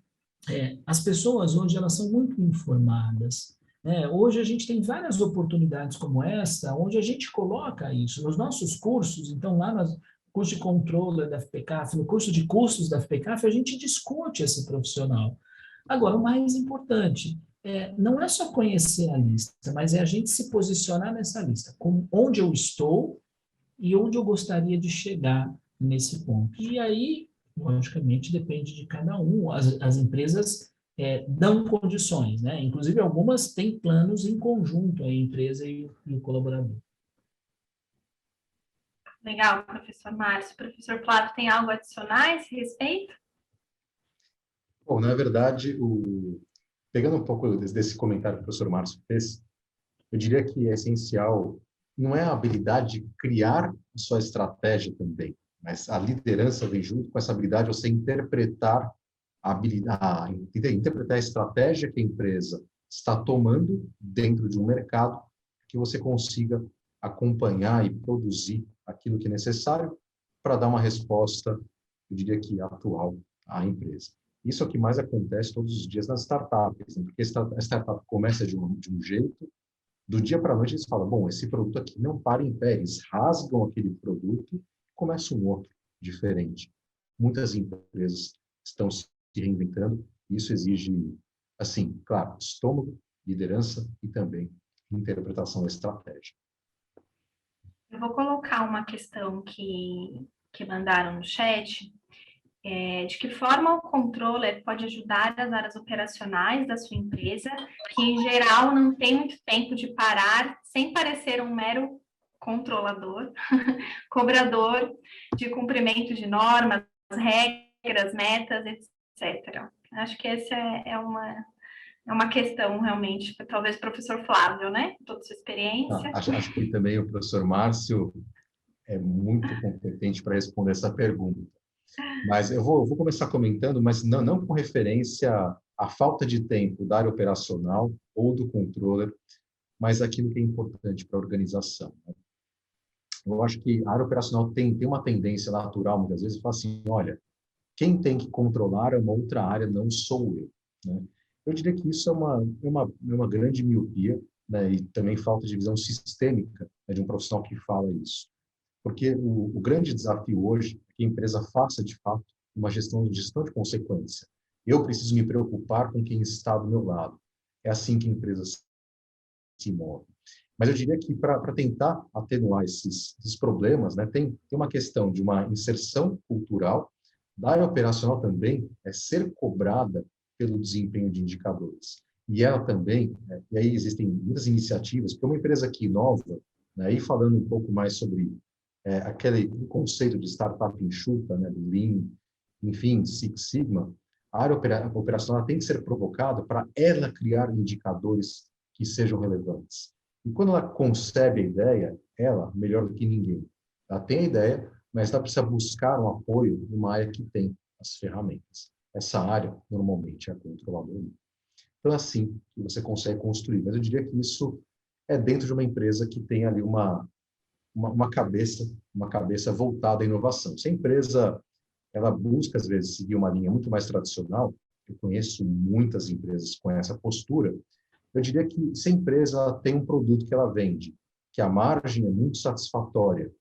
as pessoas hoje elas são muito informadas, né? Hoje a gente tem várias oportunidades como essa, onde a gente coloca isso nos nossos cursos. Então, lá no curso de controle da FPCAF, no curso de custos da FPCAF, a gente discute esse profissional. Agora, o mais importante não é só conhecer a lista, mas é a gente se posicionar nessa lista, com onde eu estou e onde eu gostaria de chegar nesse ponto. E aí, logicamente, depende de cada um. As empresas dão condições, né? Inclusive, algumas têm planos em conjunto, a empresa e o colaborador. Legal, professor Márcio. Professor Flávio, tem algo a adicionar a esse respeito? Bom, na verdade, pegando um pouco desse comentário que o professor Márcio fez, eu diria que é essencial, não é a habilidade de criar a sua estratégia também, mas a liderança vem junto com essa habilidade de você interpretar interpretar a estratégia que a empresa está tomando dentro de um mercado, que você consiga acompanhar e produzir aquilo que é necessário para dar uma resposta, eu diria que atual à empresa. Isso é o que mais acontece todos os dias nas startups, né? Porque a startup começa de um jeito, do dia para a noite eles falam, bom, esse produto aqui não para em pé, eles rasgam aquele produto e começa um outro, diferente. Muitas empresas estão se reinventando, e isso exige, assim, claro, estômago, liderança e também interpretação da estratégia. Eu vou colocar uma questão que mandaram no chat, de que forma o controller pode ajudar as áreas operacionais da sua empresa, que em geral não tem muito tempo de parar, sem parecer um mero controlador, cobrador de cumprimento de normas, regras, metas, etc. Acho que essa é uma questão realmente, talvez professor Flávio, né? Toda sua experiência. Acho que também o professor Márcio é muito competente para responder essa pergunta. Mas eu vou começar comentando, mas não com referência à falta de tempo da área operacional ou do controller, mas aquilo que é importante para a organização, né? Eu acho que a área operacional tem uma tendência natural, muitas vezes, de falar assim, olha, quem tem que controlar é uma outra área, não sou eu, né? Eu diria que isso é uma grande miopia, né? E também falta de visão sistêmica, né, de um profissional que fala isso. Porque o grande desafio hoje é que a empresa faça, de fato, uma gestão de consequência. Eu preciso me preocupar com quem está do meu lado. É assim que a empresa se move. Mas eu diria que para tentar atenuar esses problemas, né, tem uma questão de uma inserção cultural, da área operacional também é ser cobrada pelo desempenho de indicadores. E ela também, e aí existem muitas iniciativas, porque uma empresa aqui nova, né, e falando um pouco mais sobre aquele conceito de startup enxuta, né, do Lean, enfim, Six Sigma, a área operacional tem que ser provocada para ela criar indicadores que sejam relevantes. E quando ela concebe a ideia, ela, melhor do que ninguém, ela tem a ideia, mas ela precisa buscar um apoio numa área que tem as ferramentas. Essa área, normalmente, é a controladora. Então, é assim que você consegue construir. Mas eu diria que isso é dentro de uma empresa que tem ali uma cabeça voltada à inovação. Se a empresa ela busca, às vezes, seguir uma linha muito mais tradicional, eu conheço muitas empresas com essa postura, eu diria que se a empresa tem um produto que ela vende, que a margem é muito satisfatória,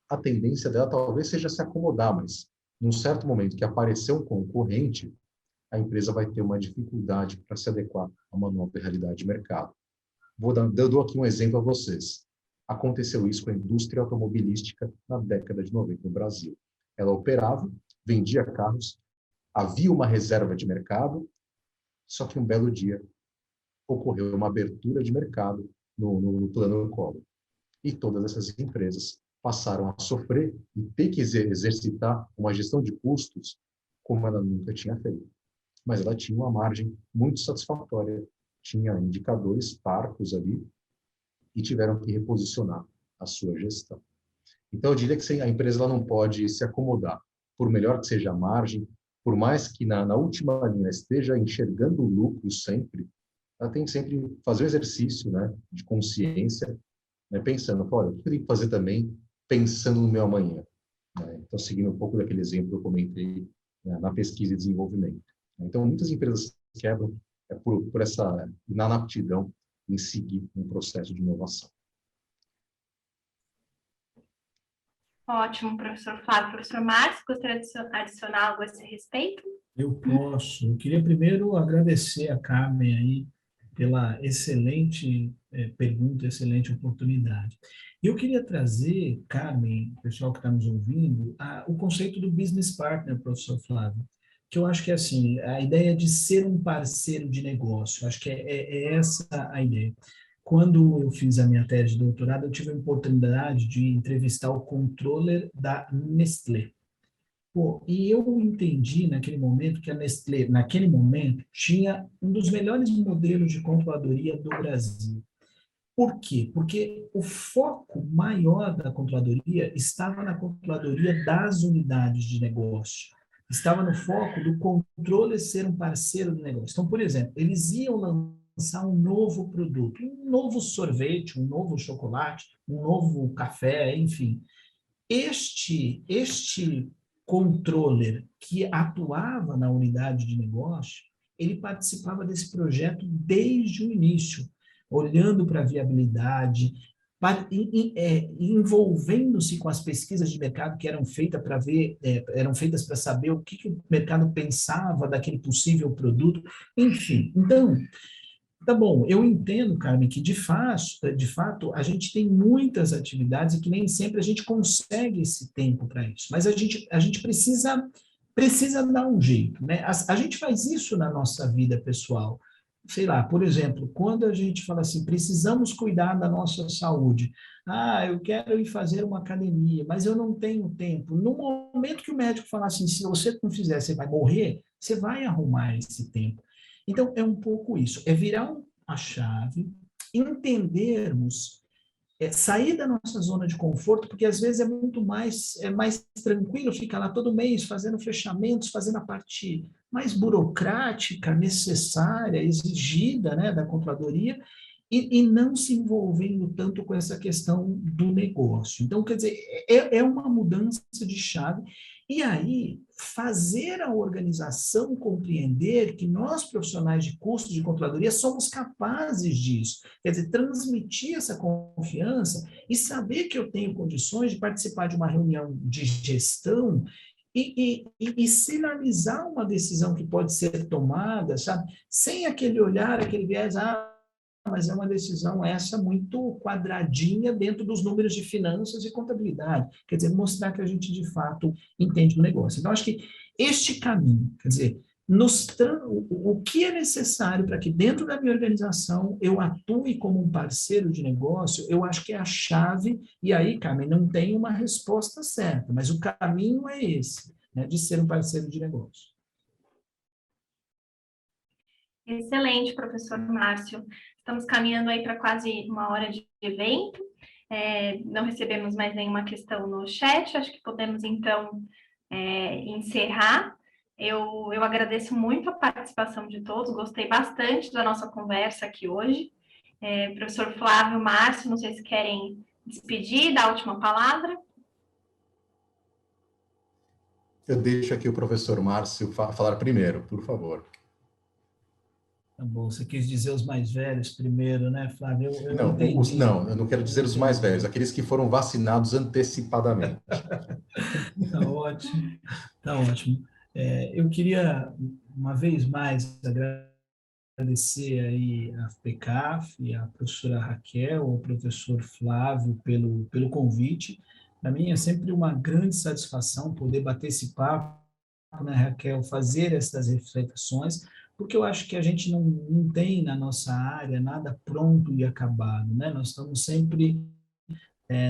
a tendência dela talvez seja se acomodar, mas num certo momento que aparecer um concorrente, a empresa vai ter uma dificuldade para se adequar a uma nova realidade de mercado. Eu dou aqui um exemplo a vocês. Aconteceu isso com a indústria automobilística na década de 90 no Brasil. Ela operava, vendia carros, havia uma reserva de mercado, só que um belo dia ocorreu uma abertura de mercado no plano Collor. E todas essas empresas passaram a sofrer e ter que exercitar uma gestão de custos como ela nunca tinha feito. Mas ela tinha uma margem muito satisfatória, tinha indicadores parcos ali e tiveram que reposicionar a sua gestão. Então, eu diria que a empresa ela não pode se acomodar, por melhor que seja a margem, por mais que na última linha esteja enxergando o lucro sempre, ela tem que sempre fazer o exercício, né, de consciência, né, pensando, olha, o que eu tenho que fazer também pensando no meu amanhã? Né? Então, seguindo um pouco daquele exemplo que eu comentei, né, na pesquisa e desenvolvimento. Então, muitas empresas quebram por essa inaptidão em seguir um processo de inovação. Ótimo, professor Flávio. Professor Márcio, gostaria de adicionar algo a esse respeito? Eu posso. Eu queria primeiro agradecer a Carmen aí pela excelente pergunta, excelente oportunidade. Eu queria trazer, Carmen, pessoal que está nos ouvindo, o conceito do business partner, professor Flávio, que eu acho que é assim, a ideia de ser um parceiro de negócio, acho que é essa a ideia. Quando eu fiz a minha tese de doutorado, eu tive a oportunidade de entrevistar o controller da Nestlé. Pô, e eu entendi naquele momento que a Nestlé, naquele momento, tinha um dos melhores modelos de controladoria do Brasil. Por quê? Porque o foco maior da controladoria estava na controladoria das unidades de negócio. Estava no foco do controle ser um parceiro do negócio. Então, por exemplo, eles iam lançar um novo produto, um novo sorvete, um novo chocolate, um novo café, enfim. Este controller que atuava na unidade de negócio, ele participava desse projeto desde o início, olhando para a viabilidade, envolvendo-se com as pesquisas de mercado que eram feitas para ver, eram feitas para saber o que o mercado pensava daquele possível produto, enfim. Então, tá bom, eu entendo, Carmen, que de fato a gente tem muitas atividades e que nem sempre a gente consegue esse tempo para isso, mas a gente precisa dar um jeito, né? A gente faz isso na nossa vida pessoal. Sei lá, por exemplo, quando a gente fala assim, precisamos cuidar da nossa saúde. Ah, eu quero ir fazer uma academia, mas eu não tenho tempo. No momento que o médico falar assim, se você não fizer, você vai morrer, você vai arrumar esse tempo. Então, é um pouco isso, é virar a chave, entendermos, sair da nossa zona de conforto, porque às vezes é mais tranquilo ficar lá todo mês fazendo fechamentos, fazendo a parte mais burocrática, necessária, exigida, né, da controladoria, e não se envolvendo tanto com essa questão do negócio. Então, quer dizer, é uma mudança de chave. E aí, fazer a organização compreender que nós, profissionais de custos de controladoria, somos capazes disso. Quer dizer, transmitir essa confiança e saber que eu tenho condições de participar de uma reunião de gestão e sinalizar uma decisão que pode ser tomada, sabe? Sem aquele olhar, aquele viés, mas é uma decisão essa muito quadradinha dentro dos números de finanças e contabilidade. Quer dizer, mostrar que a gente, de fato, entende o negócio. Então, acho que este caminho, quer dizer, o que é necessário para que dentro da minha organização eu atue como um parceiro de negócio, eu acho que é a chave, e aí, Carmen, não tem uma resposta certa, mas o caminho é esse, né, de ser um parceiro de negócio. Excelente, professor Márcio. Estamos caminhando aí para quase uma hora de evento. Não recebemos mais nenhuma questão no chat. Acho que podemos, então, encerrar. Eu agradeço muito a participação de todos. Gostei bastante da nossa conversa aqui hoje. Professor Flávio, Márcio, não sei se querem despedir, dar a última palavra. Eu deixo aqui o professor Márcio falar primeiro, por favor. Tá bom, você quis dizer os mais velhos primeiro, né, Flávio? Eu não quero dizer os mais velhos, aqueles que foram vacinados antecipadamente. Tá ótimo, tá ótimo. Eu queria, uma vez mais, agradecer aí a FPCAF, a professora Raquel, o professor Flávio pelo convite. Para mim é sempre uma grande satisfação poder bater esse papo, né, Raquel, fazer essas reflexões, porque eu acho que a gente não tem na nossa área nada pronto e acabado, né? Nós estamos sempre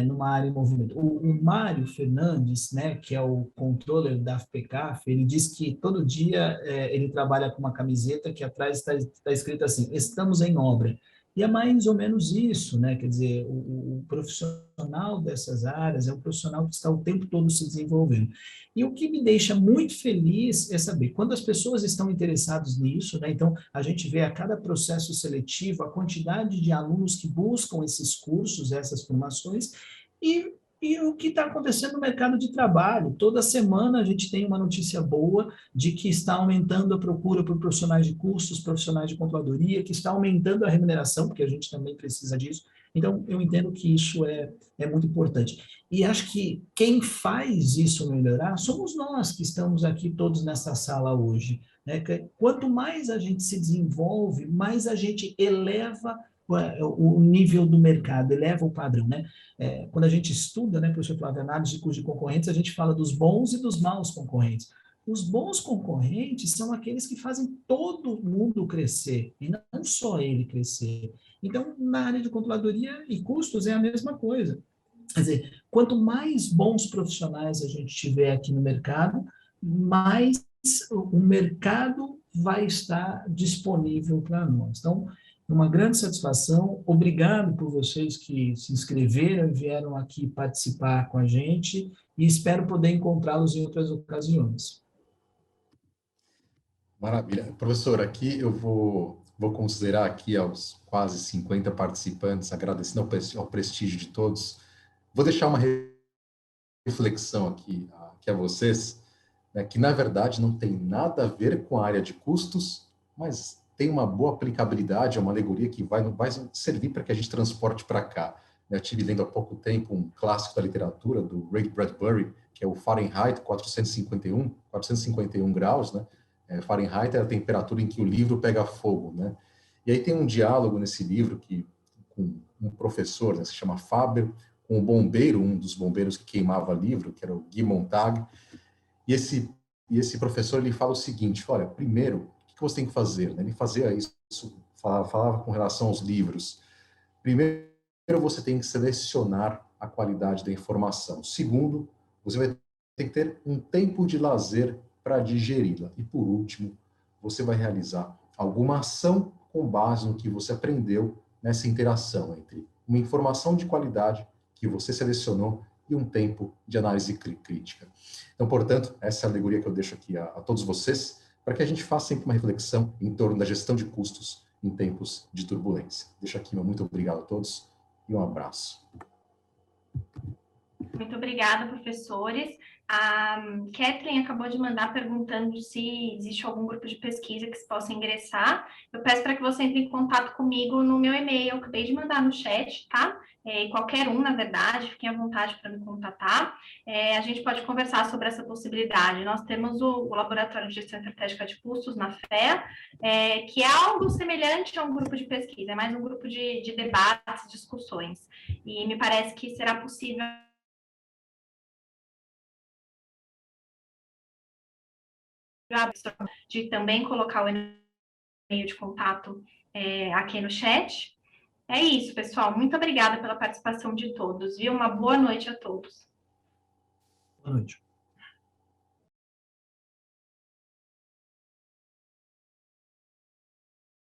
numa área em movimento. O Mário Fernandes, né, que é o controller da FPCAF, ele diz que todo dia ele trabalha com uma camiseta que atrás está escrito assim, estamos em obra. E é mais ou menos isso, né? Quer dizer, o profissional dessas áreas é um profissional que está o tempo todo se desenvolvendo. E o que me deixa muito feliz é saber, quando as pessoas estão interessadas nisso, né? Então, a gente vê a cada processo seletivo a quantidade de alunos que buscam esses cursos, essas formações, e e o que está acontecendo no mercado de trabalho. Toda semana a gente tem uma notícia boa de que está aumentando a procura por profissionais de custos, profissionais de controladoria, que está aumentando a remuneração, porque a gente também precisa disso. Então, eu entendo que isso é muito importante. E acho que quem faz isso melhorar somos nós que estamos aqui todos nessa sala hoje. Né? Quanto mais a gente se desenvolve, mais a gente eleva o nível do mercado, eleva o padrão, né? Quando a gente estuda, né, professor Flávio, análise de custos de concorrentes, a gente fala dos bons e dos maus concorrentes. Os bons concorrentes são aqueles que fazem todo mundo crescer, e não só ele crescer. Então, na área de controladoria e custos é a mesma coisa. Quer dizer, quanto mais bons profissionais a gente tiver aqui no mercado, mais o mercado vai estar disponível para nós. Então, uma grande satisfação. Obrigado por vocês que se inscreveram e vieram aqui participar com a gente e espero poder encontrá-los em outras ocasiões. Maravilha. Professor, aqui eu vou considerar aqui aos quase 50 participantes, agradecendo ao prestígio de todos. Vou deixar uma reflexão aqui a vocês, né, que na verdade não tem nada a ver com a área de custos, mas tem uma boa aplicabilidade, é uma alegoria que vai servir para que a gente transporte para cá. Eu estive lendo há pouco tempo um clássico da literatura, do Ray Bradbury, que é o Fahrenheit 451 graus, né? Fahrenheit é a temperatura em que o livro pega fogo, né? E aí tem um diálogo nesse livro com um professor, né, se chama Faber, com um bombeiro, um dos bombeiros que queimava livro, que era o Guy Montag, e esse professor ele fala o seguinte: olha, primeiro, o que você tem que fazer? Né? Ele fazia isso, falava com relação aos livros. Primeiro, você tem que selecionar a qualidade da informação. Segundo, você vai ter que ter um tempo de lazer para digeri-la. E por último, você vai realizar alguma ação com base no que você aprendeu nessa interação entre uma informação de qualidade que você selecionou e um tempo de análise crítica. Então, portanto, essa é a alegoria que eu deixo aqui a todos vocês, para que a gente faça sempre uma reflexão em torno da gestão de custos em tempos de turbulência. Deixo aqui meu muito obrigado a todos e um abraço. Muito obrigada, professores. A Kathleen acabou de mandar perguntando se existe algum grupo de pesquisa que se possa ingressar. Eu peço para que você entre em contato comigo no meu e-mail, eu acabei de mandar no chat, tá? Qualquer um, na verdade, fiquem à vontade para me contatar. A gente pode conversar sobre essa possibilidade. Nós temos o Laboratório de Gestão Estratégica de Custos na FEA, que é algo semelhante a um grupo de pesquisa, é mais um grupo de debates, discussões. E me parece que será possível de também colocar o e-mail de contato aqui no chat. É isso, pessoal. Muito obrigada pela participação de todos, viu? Uma boa noite a todos. Boa noite.